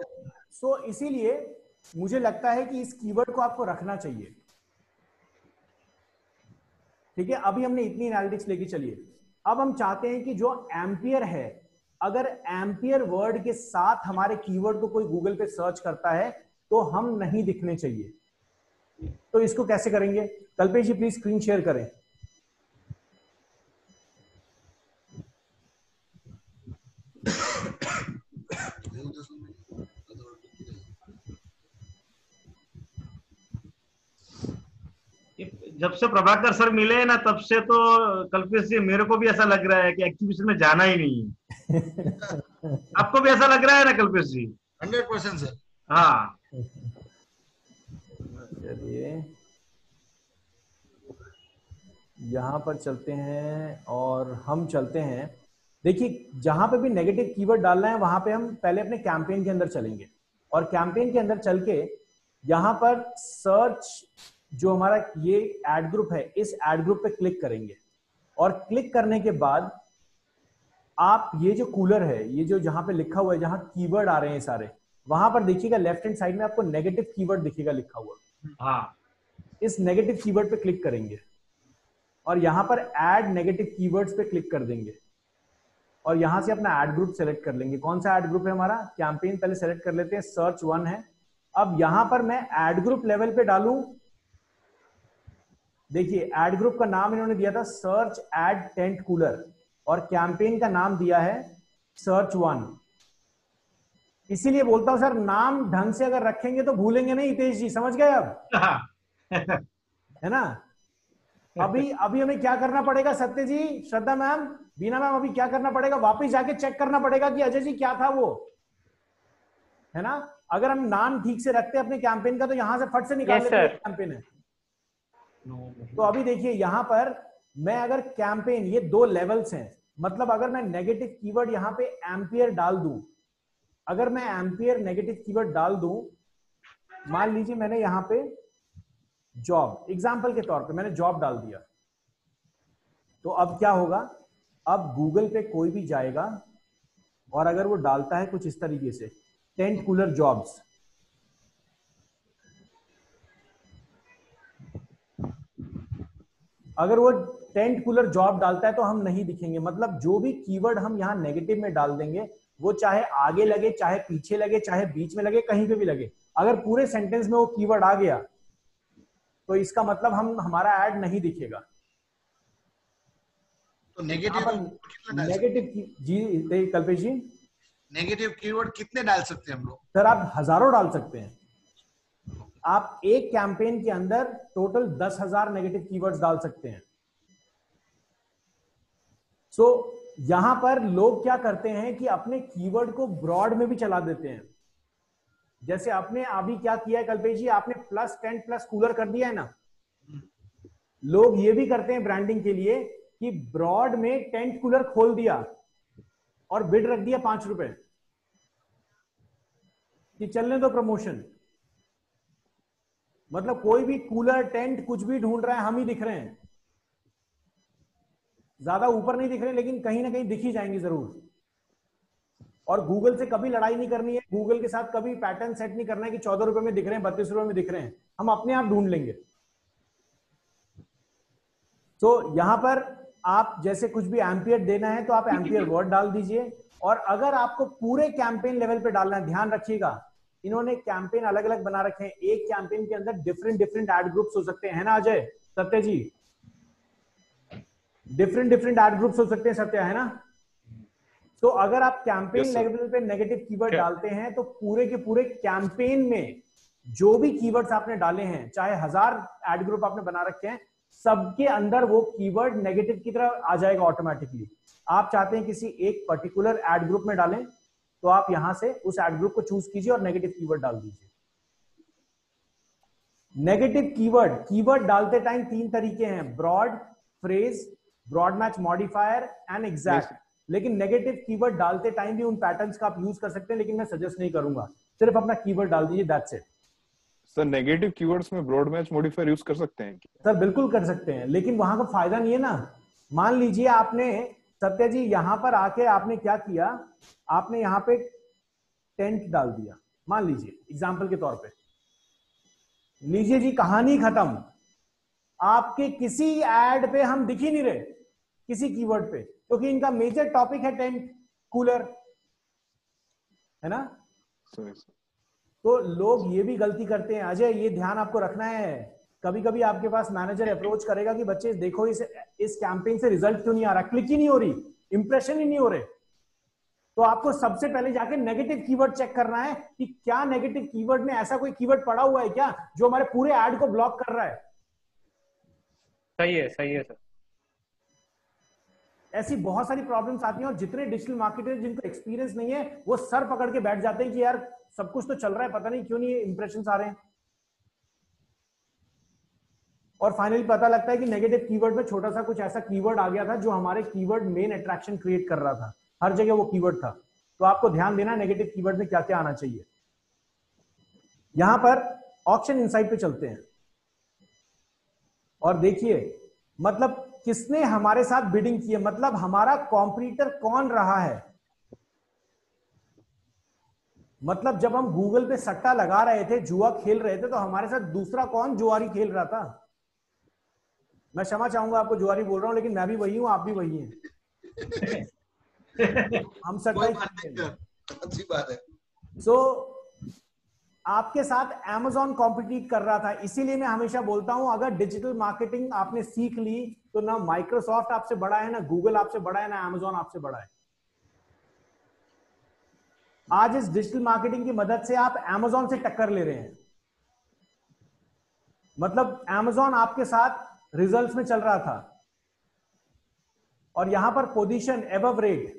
सो इसीलिए मुझे लगता है कि इस कीवर्ड को आपको रखना चाहिए। ठीक है, अभी हमने इतनी एनालिटिक्स लेके चलिए। अब हम चाहते हैं कि जो एम्पियर है, अगर एम्पियर वर्ड के साथ हमारे कीवर्ड को कोई गूगल पे सर्च करता है तो हम नहीं दिखने चाहिए। तो इसको कैसे करेंगे? कल्पेश जी प्लीज स्क्रीन शेयर करें। जब से प्रभाकर सर मिले ना, तब से तो कल्पेश जी मेरे को भी ऐसा लग रहा है कि एग्जीबिशन में जाना ही नहीं है। आपको भी ऐसा लग रहा है ना कल्पेश जी? 100% सर। हाँ, चलिए यहां पर चलते हैं और हम चलते हैं। देखिए, जहां पे भी नेगेटिव कीवर्ड डालना है वहां पे हम पहले अपने कैंपेन के अंदर चलेंगे, और कैंपेन के अंदर चल के यहां पर सर्च, जो हमारा ये एड ग्रुप है, इस एड ग्रुप पे क्लिक करेंगे। और क्लिक करने के बाद आप ये जो कूलर है, ये जो जहां पे लिखा हुआ है, जहां कीवर्ड आ रहे हैं सारे, वहां पर देखिएगा लेफ्ट हैंड साइड में आपको नेगेटिव कीवर्ड दिखेगा लिखा हुआ। हाँ, इस नेगेटिव कीवर्ड पे क्लिक करेंगे और यहां पर ऐड नेगेटिव कीवर्ड्स पे क्लिक कर देंगे, और यहां से अपना एड ग्रुप सेलेक्ट कर लेंगे। कौन सा एड ग्रुप है हमारा? कैंपेन पहले सेलेक्ट कर लेते हैं, सर्च 1 है। अब यहां पर मैं एड ग्रुप लेवल पे डालूं। देखिए, एड ग्रुप का नाम इन्होंने दिया था सर्च एड टेंट कूलर, और कैंपेन का नाम दिया है सर्च 1। इसीलिए बोलता हूं सर, नाम ढंग से अगर रखेंगे तो भूलेंगे नहीं हितेश जी, समझ गए अब? है ना? अभी अभी हमें क्या करना पड़ेगा सत्य जी, श्रद्धा मैम, बीना मैम, अभी क्या करना पड़ेगा? वापिस जाके चेक करना पड़ेगा कि अजय जी क्या था वो, है ना? अगर हम नाम ठीक से रखते हैं अपने कैंपेन का तो यहां से फट से निकाल लेते हैं कैंपेन है। तो अभी देखिए यहां पर मैं अगर कैंपेन, ये 2 लेवल्स हैं, मतलब अगर मैं नेगेटिव कीवर्ड यहां पे एम्पियर डाल दूं, अगर मैं एम्पियर नेगेटिव कीवर्ड डाल दूं, मान लीजिए मैंने यहां पे जॉब, एग्जांपल के तौर पे मैंने जॉब डाल दिया, तो अब क्या होगा? अब गूगल पे कोई भी जाएगा और अगर वो डालता है कुछ इस तरीके से, टेंट कूलर जॉब्स, अगर वो टेंट कूलर जॉब डालता है तो हम नहीं दिखेंगे। मतलब जो भी कीवर्ड हम यहां नेगेटिव में डाल देंगे, वो चाहे आगे लगे, चाहे पीछे लगे, चाहे बीच में लगे, कहीं पे भी लगे, अगर पूरे सेंटेंस में वो कीवर्ड आ गया तो इसका मतलब हमारा ऐड नहीं दिखेगा। तो नेगेटिव जी कल्पेश जी, नेगेटिव कीवर्ड कितने डाल सकते हैं हम लोग? सर आप हजारों डाल सकते हैं। आप एक कैंपेन के अंदर टोटल 10,000 नेगेटिव कीवर्ड्स डाल सकते हैं। सो यहां पर लोग क्या करते हैं कि अपने कीवर्ड को ब्रॉड में भी चला देते हैं। जैसे आपने अभी क्या किया है कल्पेश जी, आपने प्लस टेंट प्लस कूलर कर दिया है ना। लोग ये भी करते हैं ब्रांडिंग के लिए कि ब्रॉड में टेंट कूलर खोल दिया और बिड रख दिया 5 रुपए कि चलने दो प्रमोशन। मतलब कोई भी कूलर टेंट कुछ भी ढूंढ रहा है, हम ही दिख रहे हैं, ज्यादा ऊपर नहीं दिख रहे, लेकिन कहीं ना कहीं दिख ही जाएंगे जरूर। और गूगल से कभी लड़ाई नहीं करनी है, गूगल के साथ कभी पैटर्न सेट नहीं करना है कि 14 रुपए में दिख रहे हैं, 32 रुपए में दिख रहे हैं, हम अपने आप ढूंढ लेंगे। तो यहां पर आप जैसे कुछ भी एम्पियर देना है तो आप एम्पियर वर्ड डाल दीजिए। और अगर आपको पूरे कैंपेन लेवल पे डालना है, ध्यान रखिएगा इन्होंने कैंपेन अलग अलग बना रखे हैं, एक कैंपेन के अंदर डिफरेंट डिफरेंट एड ग्रुप्स हो सकते हैं, है ना अजय, सत्य जी? डिफरेंट डिफरेंट एड ग्रुप्स हो सकते हैं सत्य, है ना? तो अगर आप कैंपेन लेवल पे नेगेटिव कीवर्ड डालते हैं तो पूरे के पूरे कैंपेन में जो भी कीवर्ड्स आपने डाले हैं, चाहे 1000 एड ग्रुप आपने बना रखे हैं, सबके अंदर वो कीवर्ड नेगेटिव की तरह आ जाएगा ऑटोमेटिकली। आप चाहते हैं किसी एक पर्टिकुलर एड ग्रुप में डालें तो आप यहां से उस एड ग्रुप को चूज कीजिए और नेगेटिव कीवर्ड डाल दीजिए। नेगेटिव कीवर्ड डालते टाइम 3 तरीके हैं, broad, phrase, broad match modifier and exact. लेकिन नेगेटिव कीवर्ड डालते टाइम भी उन पैटर्न्स का आप यूज कर सकते हैं, लेकिन मैं सजेस्ट नहीं करूंगा, सिर्फ अपना कीवर्ड डाल दीजिए, that's it. Sir negative keywords में ब्रॉड मैच मॉडिफायर यूज कर सकते हैं? सर बिल्कुल कर सकते हैं, लेकिन वहां का फायदा नहीं है ना। मान लीजिए आपने सत्य जी यहां पर आके आपने क्या किया, आपने यहां पे टेंट डाल दिया, मान लीजिए एग्जांपल के तौर पे, लीजिए जी कहानी खत्म, आपके किसी एड पे हम दिख ही नहीं रहे किसी कीवर्ड पे, क्योंकि इनका मेजर टॉपिक है टेंट कूलर, है ना? तो लोग ये भी गलती करते हैं अजय, ये ध्यान आपको रखना है। कभी कभी आपके पास मैनेजर अप्रोच करेगा कि बच्चे देखो इस कैंपेन से रिजल्ट क्यों नहीं आ रहा, क्लिक ही नहीं हो रही, इंप्रेशन ही नहीं हो रहे। तो आपको सबसे पहले जाके नेगेटिव कीवर्ड चेक करना है कि क्या नेगेटिव कीवर्ड में ऐसा कोई कीवर्ड पड़ा हुआ है क्या जो हमारे पूरे ऐड को ब्लॉक कर रहा है। सही है सर। ऐसी बहुत सारी प्रॉब्लम्स आती हैं और जितने डिजिटल मार्केटर जिनको एक्सपीरियंस नहीं है वो सर पकड़ के बैठ जाते हैं कि यार सब कुछ तो चल रहा है, पता नहीं क्यों नहीं इंप्रेशंस आ रहे हैं। और फाइनली पता लगता है कि नेगेटिव कीवर्ड में छोटा सा कुछ ऐसा कीवर्ड आ गया था जो हमारे कीवर्ड मेन अट्रैक्शन क्रिएट कर रहा था, हर जगह वो कीवर्ड था। तो आपको ध्यान देना नेगेटिव कीवर्ड में क्या क्या आना चाहिए। यहां पर ऑक्शन इनसाइट पे चलते हैं और देखिए मतलब किसने हमारे साथ बिडिंग की है, मतलब हमारा कॉम्पिटिटर कौन रहा है। मतलब जब हम गूगल पे सट्टा लगा रहे थे, जुआ खेल रहे थे, तो हमारे साथ दूसरा कौन जुआरी खेल रहा था। मैं क्षमा चाहूंगा आपको जुआरी बोल रहा हूं, लेकिन मैं भी वही हूं, आप भी वही हैं। हम सट्टा अच्छी बात है। सो आपके साथ Amazon कॉम्पिटिट कर रहा था। इसीलिए मैं हमेशा बोलता हूं अगर डिजिटल मार्केटिंग आपने सीख ली तो ना माइक्रोसॉफ्ट आपसे बड़ा है, ना गूगल आपसे बड़ा है, ना Amazon आपसे बड़ा है। आज इस डिजिटल मार्केटिंग की मदद से आप Amazon से टक्कर ले रहे हैं। मतलब Amazon आपके साथ रिजल्ट्स में चल रहा था और यहां पर पोजीशन एबव रेट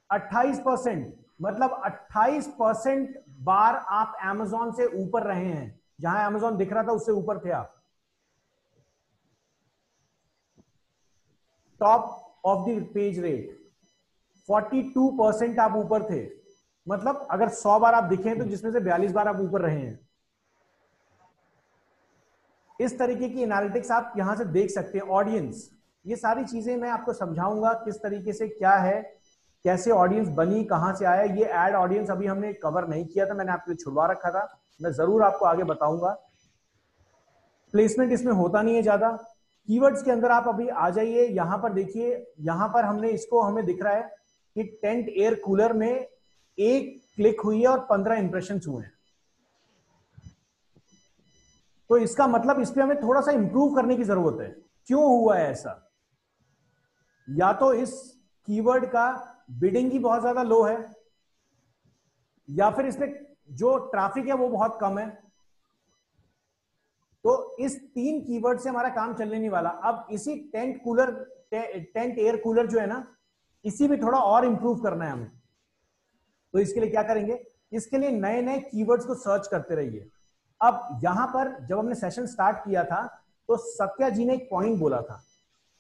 28%, मतलब 28% बार आप Amazon से ऊपर रहे हैं। जहां Amazon दिख रहा था उससे ऊपर थे आप। Top of the page rate 42% आप ऊपर थे। मतलब अगर 100 बार आप दिखे तो जिसमें से 42 बार आप ऊपर रहे हैं। इस तरीके की एनालिटिक्स आप यहां से देख सकते हैं। ऑडियंस, ये सारी चीजें मैं आपको समझाऊंगा किस तरीके से क्या है, कैसे ऑडियंस बनी, कहां से आया। ये एड ऑडियंस अभी हमने कवर नहीं किया था, मैंने आपके लिए छुड़वा रखा था, मैं जरूर आपको आगे बताऊंगा। प्लेसमेंट इसमें होता नहीं है ज्यादा। कीवर्ड्स के अंदर आप अभी आ जाइए, यहां पर देखिए, यहां पर हमने इसको, हमें दिख रहा है कि टेंट एयर कूलर में 1 क्लिक हुई है और 15 इंप्रेशन हुए हैं। तो इसका मतलब इस पे हमें थोड़ा सा इंप्रूव करने की जरूरत है। क्यों हुआ है ऐसा? या तो इस कीवर्ड का बिडिंग ही बहुत ज्यादा लो है, या फिर इसमें जो ट्रैफिक है वो बहुत कम है। तो इस 3 कीवर्ड से हमारा काम चलने नहीं वाला। अब इसी टेंट एयर कूलर जो है ना, इसी में थोड़ा और इंप्रूव करना है हमें। तो इसके लिए क्या करेंगे? इसके लिए नए नए कीवर्ड्स को सर्च करते रहिए। अब यहां पर जब हमने सेशन स्टार्ट किया था तो सत्या जी ने एक पॉइंट बोला था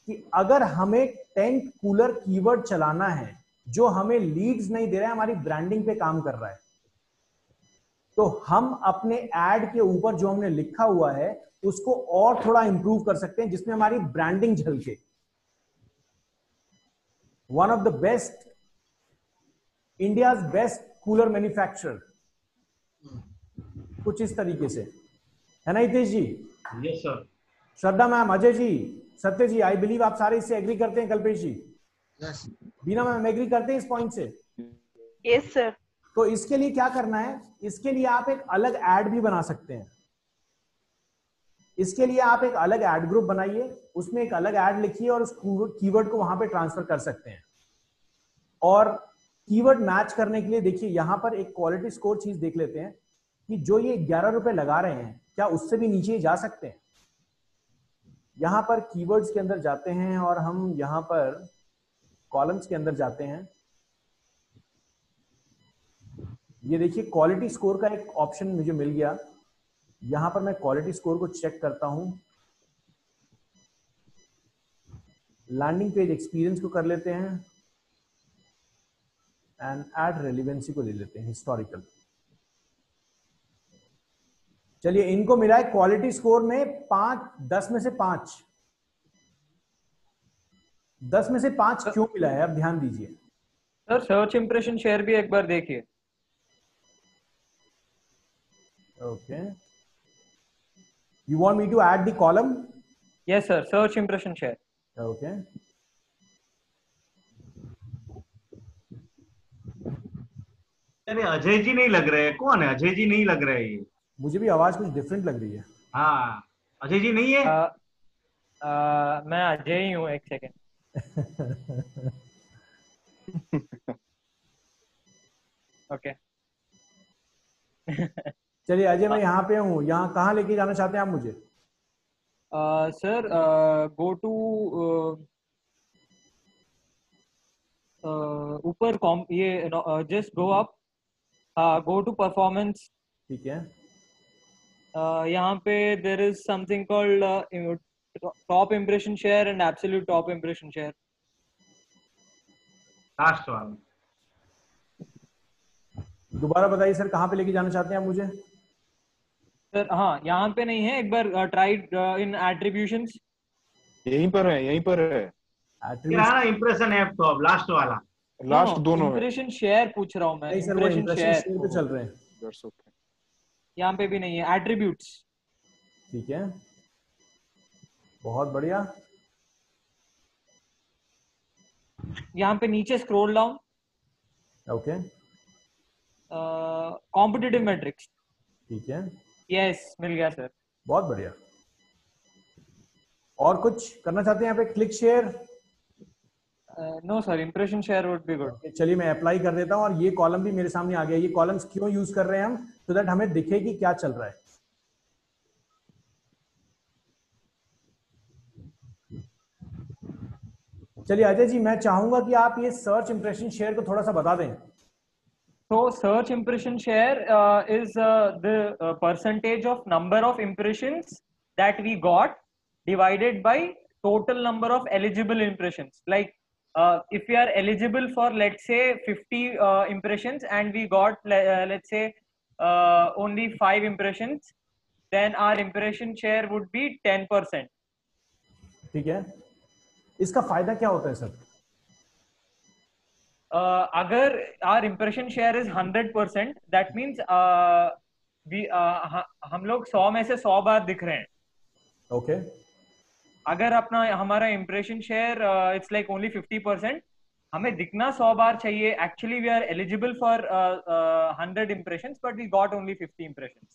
कि अगर हमें टेंट कूलर कीवर्ड चलाना है जो हमें लीड्स नहीं दे रहा है, हमारी ब्रांडिंग पे काम कर रहा है, तो हम अपने एड के ऊपर जो हमने लिखा हुआ है उसको और थोड़ा इंप्रूव कर सकते हैं जिसमें हमारी ब्रांडिंग झलके। One of the best, India's best cooler manufacturer, कुछ इस तरीके से है ना Hitesh ji? Yes sir. Shraddha ma'am, Ajay ji, Satya ji, I believe आप सारे इससे एग्री करते हैं। कल्पेश जी, यस बीना मैम एग्री करते हैं इस पॉइंट से? Yes sir. तो इसके लिए क्या करना है? इसके लिए आप एक अलग एड भी बना सकते हैं। इसके लिए आप एक अलग एड ग्रुप बनाइए, उसमें एक अलग एड लिखिए और उस कीवर्ड को वहां पे ट्रांसफर कर सकते हैं। और कीवर्ड मैच करने के लिए देखिए यहां पर एक क्वालिटी स्कोर चीज देख लेते हैं कि जो ये 11 रुपए लगा रहे हैं क्या उससे भी नीचे जा सकते हैं। यहां पर कीवर्ड्स के अंदर जाते हैं और हम यहां पर कॉलम्स के अंदर जाते हैं। ये देखिए क्वालिटी स्कोर का एक ऑप्शन मुझे मिल गया। यहां पर मैं क्वालिटी स्कोर को चेक करता हूं। लैंडिंग पेज एक्सपीरियंस को कर लेते हैं एंड एड रेलिवेंसी को ले लेते हैं, हिस्टोरिकल। चलिए, इनको मिला है क्वालिटी स्कोर में 10 में से 5। 10 में से 5 क्यों मिला है? अब ध्यान दीजिए सर। सर्च इंप्रेशन शेयर भी एक बार देखिए। Okay, you want me to add the column? Yes sir, search impression share. Okay, अरे अजय जी नहीं लग रहे हैं। कौन है अजय जी? नहीं लग रहे हैं ये। मुझे भी आवाज कुछ डिफरेंट लग रही है। हाँ, अजय जी नहीं है। मैं अजय ही हूँ, एक सेकेंड। ओके। चलिए अजय, मैं यहाँ पे हूँ। यहाँ कहाँ लेके जाना चाहते हैं आप मुझे? सर, गो टू ऊपर ये just go up, go to performance. ठीक है, यहाँ पे there is something called top impression share and absolute top impression share. Last वाला दोबारा बताइए सर, कहाँ पे लेके जाना चाहते हैं आप मुझे? सर हाँ, यहाँ पे नहीं है, एक बार ट्राइड इन एट्रीब्यूशंस। यहीं पर है, यहीं पर है। इंप्रेशन है टॉप, लास्ट वाला। लास्ट दोनों है। इम्प्रेशन शेयर पूछ रहा हूँ मैं। नहीं सर, वो इम्प्रेशन इंप्रेशन शेयर शेयर पे चल रहे हैं। That's okay. यहाँ पे भी नहीं है। एट्रीब्यूट्स। ठीक है, बहुत बढ़िया। यहाँ पे नीचे scroll down, okay, competitive matrix. ठीक है, यस, मिल गया सर। बहुत बढ़िया। और कुछ करना चाहते हैं यहाँ पे? Click share, No sir, impression share would be good. चलिए मैं अप्लाई कर देता हूँ और ये कॉलम भी मेरे सामने आ गया। ये कॉलम्स क्यों यूज कर रहे हैं हम? सो दैट हमें दिखे कि क्या चल रहा है। चलिए अजय जी, मैं चाहूंगा कि आप ये सर्च इंप्रेशन शेयर को थोड़ा सा बता दें। So search impression share is the percentage of number of impressions that we got divided by total number of eligible impressions. Like if we are eligible for let's say 50 impressions and we got let's say only 5 impressions, then our impression share would be 10%. ठीक है, इसका फायदा क्या होता है sir? अगर our impression share is 100%, that means हम लोग 100 में से 100 बार दिख रहे हैं। ओके। अगर हमारा impression share it's like only 50%, हमें दिखना 100 बार चाहिए। Actually we are eligible for 100 impressions but we got only 50 impressions.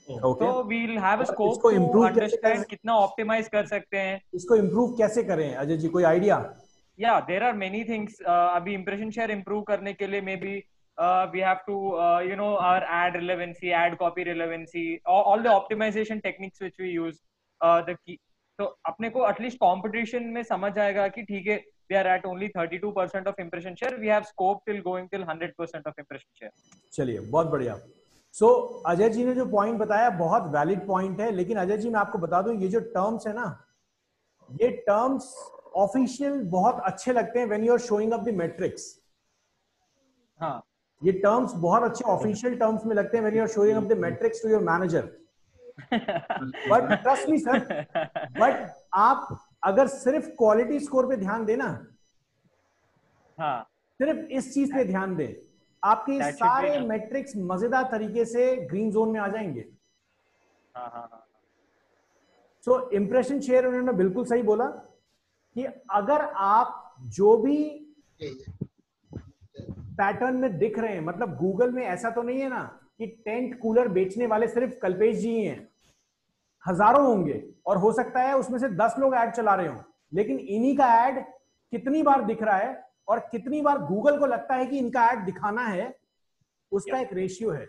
Okay. So we'll have a scope इसको to improve understand कितना optimize कर सकते हैं। इसको improve कैसे करें अजय जी, कोई idea? Yeah, there are many things. अभी impression share improve करने के लिए maybe we have to our ad relevancy, ad copy relevancy, all the optimization techniques which we use. The key. तो अपने को at least competition में समझ आएगा कि ठीक है, we are at only 32% of impression share. We have scope till going till 100% of impression share. चलिए बहुत बढ़िया। So अजय जी ने जो पॉइंट बताया बहुत वैलिड पॉइंट है, लेकिन अजय जी मैं आपको बता दूं ये जो टर्म्स है ना, ये टर्म्स ऑफिशियल बहुत अच्छे लगते हैं when you are showing up the metrics. हाँ, ये टर्म्स बहुत अच्छे ऑफिशियल टर्म्स में लगते हैं when you are showing up the metrics to your manager. But trust me sir, but आप अगर सिर्फ क्वालिटी स्कोर पे ध्यान देना, हाँ, सिर्फ इस चीज पे ध्यान दें, आपके सारे मैट्रिक्स मजेदार तरीके से ग्रीन जोन में आ जाएंगे। हाँ, हाँ। सो इंप्रेशन शेयर उन्होंने बिल्कुल सही बोला कि अगर आप जो भी पैटर्न में दिख रहे हैं, मतलब गूगल में ऐसा तो नहीं है ना कि टेंट कूलर बेचने वाले सिर्फ कल्पेश जी ही हैं, हजारों होंगे और हो सकता है उसमें से 10 लोग ऐड चला रहे हों, लेकिन इन्हीं का ऐड कितनी बार दिख रहा है और कितनी बार गूगल को लगता है कि इनका ऐड दिखाना है, उसका एक रेशियो है।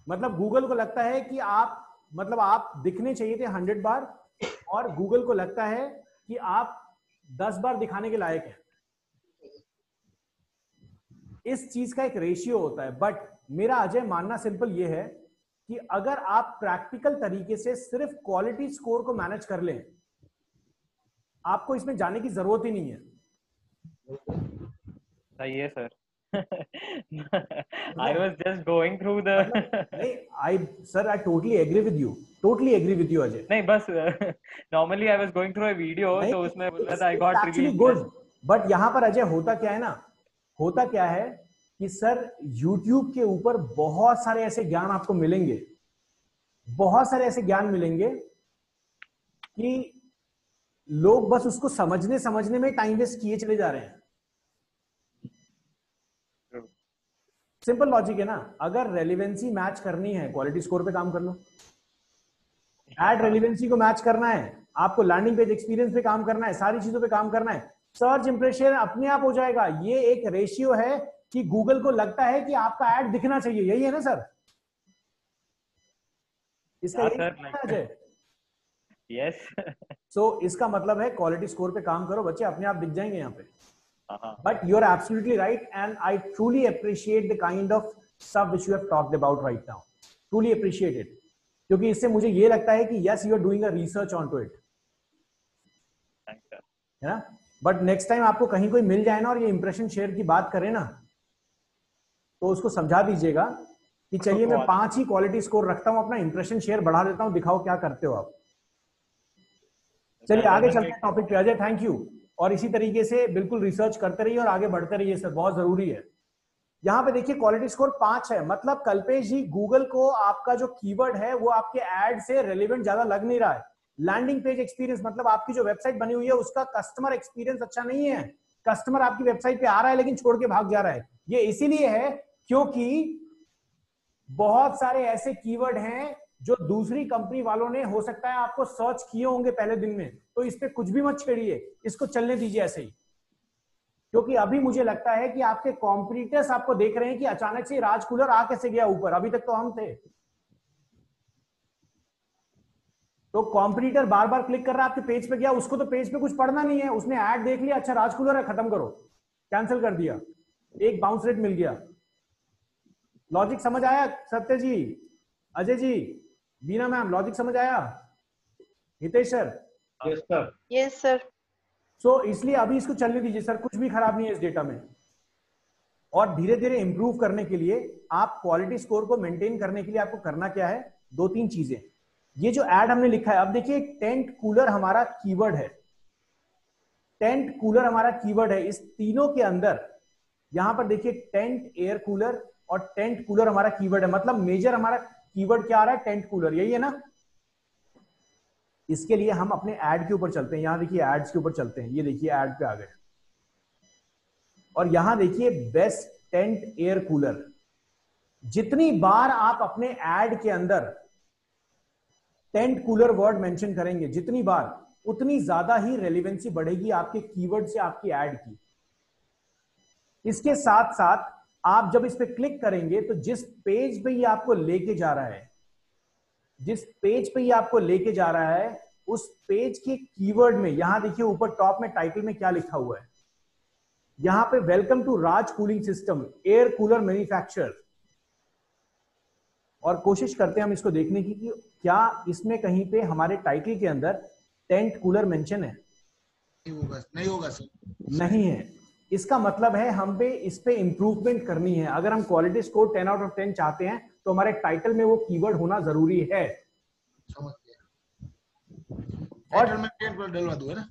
मतलब गूगल को लगता है कि आप दिखने चाहिए थे 100 बार और गूगल को लगता है कि आप 10 बार दिखाने के लायक हैं। इस चीज का एक रेशियो होता है। बट मेरा अजय मानना सिंपल ये है कि अगर आप प्रैक्टिकल तरीके से सिर्फ क्वालिटी स्कोर को मैनेज कर लें, आपको इसमें जाने की जरूरत ही नहीं है। सही है sir. I was just going through the नहीं, I totally agree with you. Totally agree with you Ajay. नहीं बस normally I was going through a video, तो उसमें बोला था I got actually good. But यहाँ पर अजय होता क्या है ना, होता क्या है कि सर YouTube के ऊपर बहुत सारे ऐसे ज्ञान आपको मिलेंगे, बहुत सारे ऐसे ज्ञान मिलेंगे कि लोग बस उसको समझने में टाइम वेस्ट किए चले जा रहे हैं। सिंपल लॉजिक है ना, अगर रेलिवेंसी मैच करनी है क्वालिटी स्कोर पे काम कर लो, एड रेलिवेंसी को मैच करना है, आपको लैंडिंग पेज एक्सपीरियंस पे काम करना है, सारी चीजों पे काम करना है, सर्च इंप्रेशन अपने आप हो जाएगा। ये एक रेशियो है कि गूगल को लगता है कि आपका ऐड दिखना चाहिए, यही है ना सर? इसका यस। सो इसका मतलब है क्वालिटी स्कोर पे काम करो बच्चे, अपने आप दिख जाएंगे यहाँ पे। But you are absolutely right, and I truly appreciate the kind of stuff which you have talked about right now. Truly appreciate it, क्योंकि इससे मुझे ये लगता है कि yes, you are doing a research onto it. है ना? But next time आपको कहीं कोई मिल जाए ना और ये impression share की बात करे ना, तो उसको समझा दीजिएगा कि चलिए मैं 5 ही क्वालिटी स्कोर रखता हूँ, अपना इंप्रेशन शेयर बढ़ा देता हूँ, दिखाओ क्या करते हो आप। चलिए आगे चलते हैं टॉपिक पे। अजय थैंक यू, और इसी तरीके से बिल्कुल रिसर्च करते रहिए और आगे बढ़ते रहिए सर, बहुत जरूरी है। यहाँ पे देखिए क्वालिटी स्कोर 5 है, मतलब कल्पेश जी गूगल को आपका जो कीवर्ड है वो आपके एड से रेलेवेंट ज्यादा लग नहीं रहा है। लैंडिंग पेज एक्सपीरियंस, मतलब आपकी जो वेबसाइट बनी हुई है उसका कस्टमर एक्सपीरियंस अच्छा नहीं है, कस्टमर आपकी वेबसाइट पे आ रहा है लेकिन छोड़ के भाग जा रहा है। ये इसीलिए है क्योंकि बहुत सारे ऐसे कीवर्ड हैं जो दूसरी कंपनी वालों ने हो सकता है आपको सर्च किए होंगे पहले दिन में, तो इस पे कुछ भी मत छेड़िए, इसको चलने दीजिए ऐसे ही। क्योंकि अभी मुझे लगता है कि आपके कॉम्पिटिटर्स आपको देख रहे हैं कि अचानक से राज कूलर आ कैसे गया ऊपर, अभी तक तो हम थे। तो कॉम्पिटिटर बार बार क्लिक कर रहा है आपके पेज पे गया, उसको तो पेज पे कुछ पढ़ना नहीं है, उसने ऐड देख लिया, अच्छा राज कूलर है, खत्म करो, कैंसिल कर दिया, एक बाउंस रेट मिल गया। लॉजिक समझ आया सत्य जी, अजय जी, बीना मैम, लॉजिक समझ आया? Hitesh sir? Yes sir. Yes sir. So इसलिए अभी इसको चलने दीजिए सर, कुछ भी खराब नहीं है इस डेटा में। और धीरे धीरे इंप्रूव करने के लिए, आप क्वालिटी स्कोर को मेंटेन करने के लिए आपको करना क्या है, 2-3 चीजें। ये जो ऐड हमने लिखा है, अब देखिए टेंट कूलर हमारा कीवर्ड है, टेंट कूलर हमारा कीवर्ड है। इस तीनों के अंदर यहां पर देखिए टेंट एयर कूलर और टेंट कूलर हमारा कीवर्ड है, मतलब मेजर हमारा कीवर्ड क्या आ रहा है, टेंट कूलर, यही है ना। इसके लिए हम अपने ऐड के ऊपर चलते हैं, यहां देखिए एड्स के ऊपर चलते हैं, ये देखिए ऐड पे आ गए, और यहां देखिए बेस्ट टेंट एयर कूलर। जितनी बार आप अपने ऐड के अंदर टेंट कूलर वर्ड मेंशन करेंगे, जितनी बार, उतनी ज्यादा ही रेलेवेंसी बढ़ेगी आपके कीवर्ड से आपकी ऐड की। इसके साथ साथ आप जब इस पे क्लिक करेंगे तो जिस पेज पे ये आपको लेके जा रहा है, जिस पेज पे ये आपको लेके जा रहा है, उस पेज के कीवर्ड में यहां देखिए ऊपर टॉप में टाइटल में क्या लिखा हुआ है, यहां पे welcome to Raj cooling system air cooler manufacturer. और कोशिश करते हैं हम इसको देखने की कि क्या इसमें कहीं पे हमारे टाइटल के अंदर टेंट कूलर मेंशन है। नहीं होगा सर, नहीं है। इसका मतलब है हम पे इस पे इंप्रूवमेंट करनी है। अगर हम क्वालिटी स्कोर 10 आउट ऑफ 10 चाहते हैं तो हमारे टाइटल में वो कीवर्ड होना जरूरी है। समझ गया। टाइटल में टेंट कूलर डलवा दूं, है ना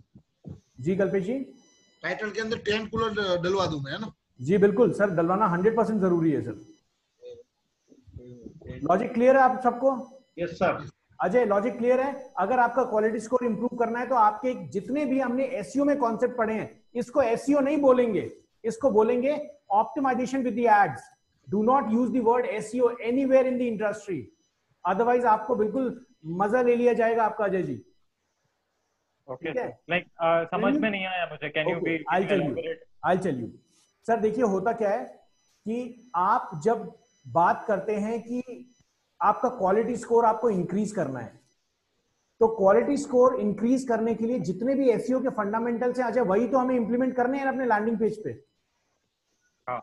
जी कल्पेश जी? टाइटल के अंदर टेंट कूलर डलवा दूं मैं, है ना? जी बिल्कुल सर, डलवाना 100% जरूरी है सर। लॉजिक क्लियर है आप सबको? Yes sir. Ajay logic clear है? अगर आपका क्वालिटी स्कोर इंप्रूव करना है तो आपके जितने भी हमने एसईओ में कॉन्सेप्ट पढ़े हैं, इसको एसईओ नहीं बोलेंगे, इसको बोलेंगे optimisation with the ads. Do not use the word SEO anywhere in the industry, otherwise आपको बिल्कुल मजा ले लिया जाएगा आपका। अजय जी ओके, लाइक समझ में नहीं आया मुझे, can you be elaborate? I tell you sir. देखिए होता क्या है कि आप जब बात करते हैं कि आपका क्वालिटी स्कोर आपको इंक्रीज करना है, तो क्वालिटी स्कोर इंक्रीज करने के लिए जितने भी एसईओ के फंडामेंटल्स हैं, अजय वही तो हमें इंप्लीमेंट करने हैं अपने लैंडिंग पेज पे। हाँ,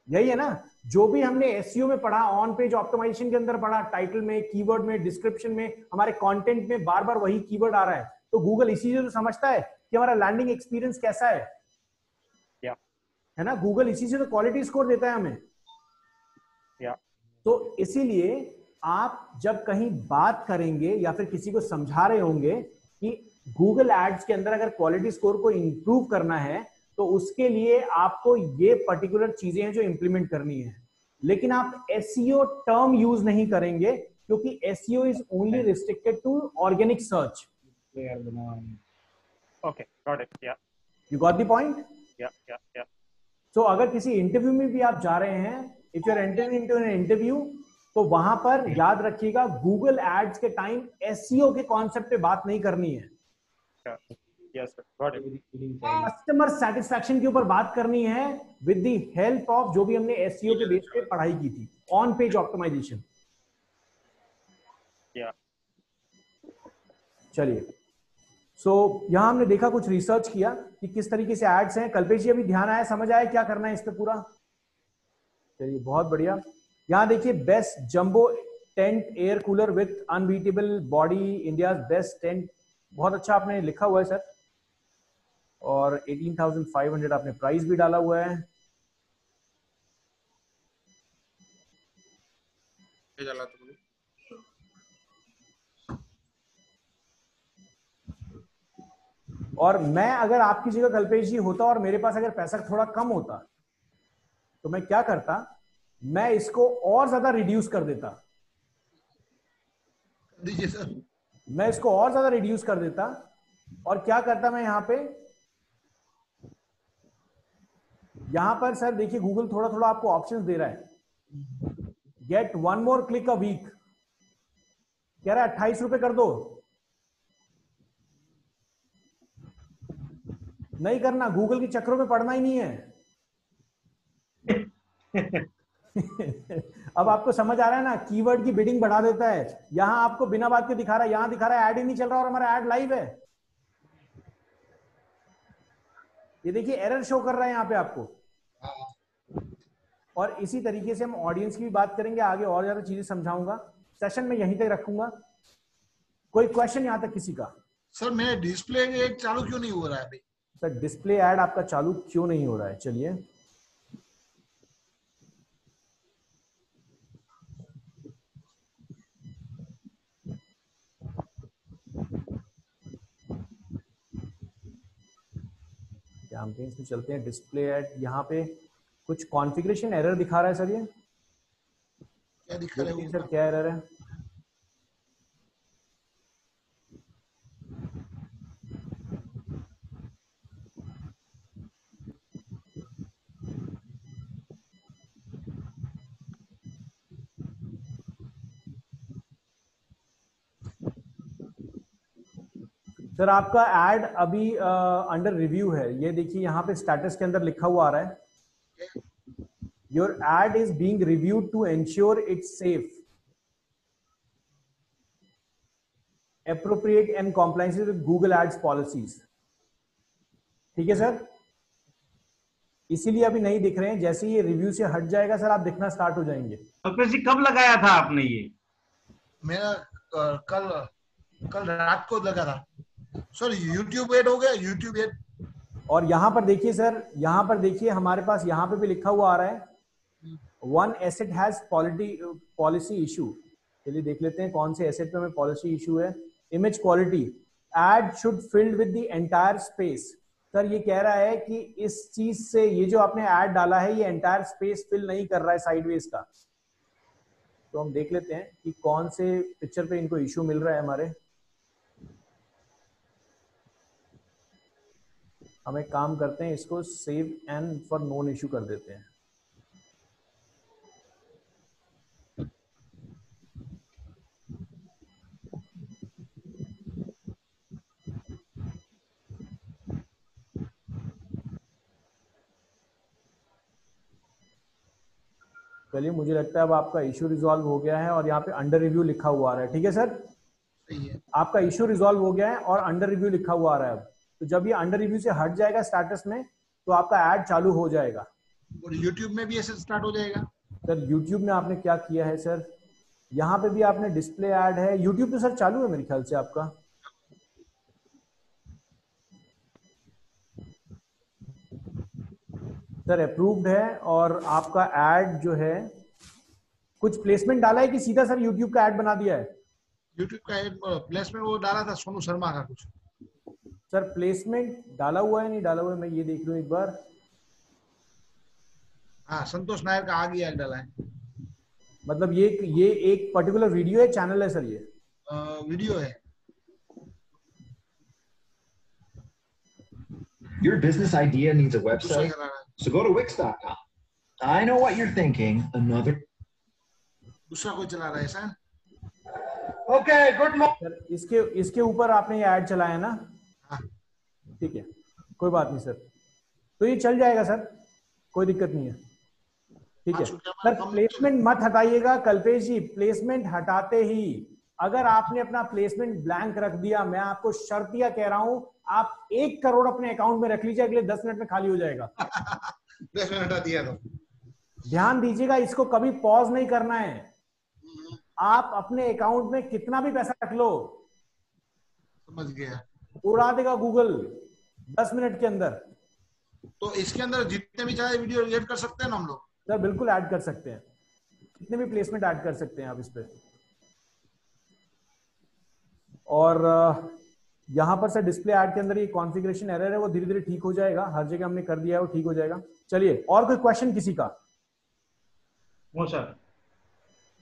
यही है ना, जो भी हमने एसईओ में पढ़ा, ऑन पेज ऑप्टिमाइजेशन के अंदर पढ़ा, टाइटल में, कीवर्ड में, डिस्क्रिप्शन में, हमारे कंटेंट में बार बार वही कीवर्ड आ रहा है, तो गूगल इसी से तो समझता है कि हमारा लैंडिंग एक्सपीरियंस कैसा है, है ना। गूगल इसी से तो क्वालिटी स्कोर देता है हमें। तो इसीलिए आप जब कहीं बात करेंगे या फिर किसी को समझा रहे होंगे कि गूगल एड्स के अंदर अगर क्वालिटी स्कोर को इंप्रूव करना है तो उसके लिए आपको ये पर्टिकुलर चीजें हैं जो इंप्लीमेंट करनी है, लेकिन आप एसईओ टर्म यूज नहीं करेंगे क्योंकि SEO is only restricted to organic search. Okay, got it, या यू गॉट द पॉइंट? या सो अगर किसी इंटरव्यू में भी आप जा रहे हैं, if you are entering into an interview, तो वहां पर याद रखिएगा गूगल एड्स के टाइम एसईओ के कॉन्सेप्ट पे बात नहीं करनी है, कस्टमर सेटिस्फैक्शन के ऊपर बात करनी है विद द हेल्प ऑफ जो भी हमने एसईओ के बेस पे पढ़ाई की थी, ऑन पेज ऑप्टिमाइजेशन। चलिए, सो यहां हमने देखा, कुछ रिसर्च किया कि किस तरीके से एड्स हैं। कल्पेश जी अभी ध्यान आया, समझ आया क्या करना है इस पे पूरा? चलिए बहुत बढ़िया। यहां देखिए best jumbo tent air cooler with unbeatable body, India best tent, बहुत अच्छा आपने लिखा हुआ है सर। और 18,500 आपने प्राइस भी डाला हुआ है। और मैं अगर आपकी जगह कल्पेश जी होता और मेरे पास अगर पैसा थोड़ा कम होता तो मैं क्या करता, मैं इसको और ज्यादा रिड्यूस कर देता। दीजिए सर। मैं इसको और ज्यादा रिड्यूस कर देता और क्या करता मैं यहां पर सर देखिए गूगल थोड़ा थोड़ा आपको ऑप्शंस दे रहा है, get 1 more click a week. कह रहा है 28 रुपए कर दो। नहीं करना, गूगल के चक्रों में पड़ना ही नहीं है। अब आपको समझ आ रहा है ना, कीवर्ड की बिडिंग बढ़ा देता है। यहां आपको बिना बात के दिखा रहा है, यहां दिखा रहा है ऐड ही नहीं चल रहा और हमारा ऐड लाइव है। ये देखिए एरर शो कर रहा है यहां पे आपको। और इसी तरीके से हम ऑडियंस की भी बात करेंगे आगे, और ज्यादा चीजें समझाऊंगा। सेशन में यहीं तक रखूंगा। कोई क्वेश्चन यहां तक किसी का? सर मेरे डिस्प्ले एक चालू क्यों नहीं हो रहा है अभी? सर डिस्प्ले ऐड आपका चालू क्यों नहीं हो रहा है? चलिए कैंपेन्स में चलते हैं। डिस्प्ले ऐड, यहाँ पे कुछ कॉन्फ़िगरेशन एरर दिखा रहा है सर। ये क्या दिखा रहे हो सर? क्या एरर है? सर आपका ऐड अभी अंडर रिव्यू है। ये देखिए यहाँ पे स्टेटस के अंदर लिखा हुआ आ रहा है, your ad is being reviewed to ensure it's safe, appropriate and compliance with Google ads policies. ठीक है सर, इसीलिए अभी नहीं दिख रहे हैं। जैसे ये रिव्यू से हट जाएगा सर, आप दिखना स्टार्ट हो जाएंगे। कल्पेश जी कब लगाया था आपने ये? मेरा कल रात को लगा था सर। यूट्यूब एड हो गया, यूट्यूब एड। और यहाँ पर देखिए सर, यहाँ पर देखिए हमारे पास यहाँ पे भी लिखा हुआ आ रहा है, one asset has policy issue. चलिए देख लेते हैं कौन से एसेट पे हमें पॉलिसी इशू है। Image quality, ad should filled with the entire space. Sir ये कह रहा है कि इस चीज से, ये जो आपने ऐड डाला है ये एंटायर स्पेस फिल नहीं कर रहा है साइडवेज का। तो हम देख लेते हैं कि कौन से पिक्चर पे इनको इशू मिल रहा है हमारे। हम एक काम करते हैं, इसको save and for known issue कर देते हैं। चलिए मुझे लगता है अब आपका इशू रिजॉल्व हो गया है और यहाँ पे अंडर रिव्यू लिखा हुआ आ रहा है। ठीक है सर, सही है। आपका इशू रिजॉल्व हो गया है और अंडर रिव्यू लिखा हुआ आ रहा है। अब तो जब ये अंडर रिव्यू से हट जाएगा स्टेटस में, तो आपका ऐड चालू हो जाएगा। और YouTube में भी ऐसे स्टार्ट हो जाएगा? सर YouTube में आपने क्या किया है सर, यहाँ पे भी आपने डिस्प्ले ऐड है। YouTube तो सर चालू है मेरे ख्याल से आपका। सर अप्रूव्ड है और आपका ऐड जो है, कुछ प्लेसमेंट डाला है कि सीधा सर YouTube का ऐड बना दिया है? YouTube का एड प्लेसमेंट वो डाला था सोनू शर्मा का कुछ। सर प्लेसमेंट डाला हुआ है नहीं डाला हुआ है, मैं ये देख लूं एक बार। हाँ संतोष नायर का आगे ऐड डाला है। मतलब ये एक पर्टिकुलर वीडियो है, चैनल है सर? ये वीडियो है। Your business idea needs a website, so go to Wix.com. I know what you're thinking. Another. दूसरा कोई चला रहा है ऐसा? Okay, good morning. सर इसके ऊपर आपने ये ऐड चलाया ना? हाँ। ठीक है, कोई बात नहीं सर, तो ये चल जाएगा सर, कोई दिक्कत नहीं है। ठीक है सर, प्लेसमेंट मत हटाइएगा कल्पेश जी। प्लेसमेंट हटाते ही अगर आपने अपना प्लेसमेंट ब्लैंक रख दिया, मैं आपको शर्तिया कह रहा हूं, आप 1 करोड़ अपने अकाउंट में रख लीजिए, अगले 10 मिनट में खाली हो जाएगा। प्लेसमेंट हटा दिया तो ध्यान दीजिएगा, इसको कभी पॉज नहीं करना है। आप अपने अकाउंट में कितना भी पैसा रख लो, समझ गया, उड़ा देगा गूगल 10 मिनट के अंदर। तो इसके अंदर जितने भी चाहे वीडियो ऐड कर सकते हैं ना हम लोग? सर बिल्कुल ऐड कर सकते हैं, कितने भी प्लेसमेंट ऐड कर सकते हैं आप इस पे। और यहां पर सर डिस्प्ले ऐड के अंदर ये कॉन्फ़िगरेशन एरर है, वो धीरे धीरे ठीक हो जाएगा। हर जगह हमने कर दिया है, वो ठीक हो जाएगा। चलिए, और कोई क्वेश्चन किसी का? No sir.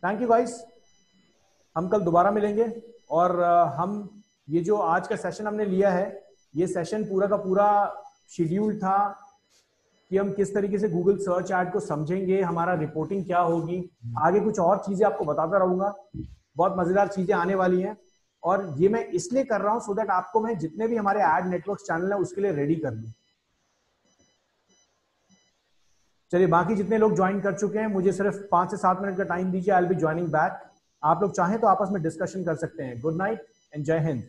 Thank you guys, हम कल दोबारा मिलेंगे। और हम ये जो आज का सेशन हमने लिया है, ये सेशन पूरा का पूरा शेड्यूल था कि हम किस तरीके से गूगल सर्च ऐड को समझेंगे, हमारा रिपोर्टिंग क्या होगी। आगे कुछ और चीजें आपको बताता रहूंगा। बहुत मजेदार चीजें आने वाली हैं, और ये मैं इसलिए कर रहा हूं सो दैट आपको मैं जितने भी हमारे एड नेटवर्क चैनल है उसके लिए रेडी कर लूं। चलिए, बाकी जितने लोग ज्वाइन कर चुके हैं, मुझे सिर्फ 5 से 7 मिनट का टाइम दीजिए, I will be joining back. आप लोग चाहें तो आपस में डिस्कशन कर सकते हैं। गुड नाइट एंड जय हिंद।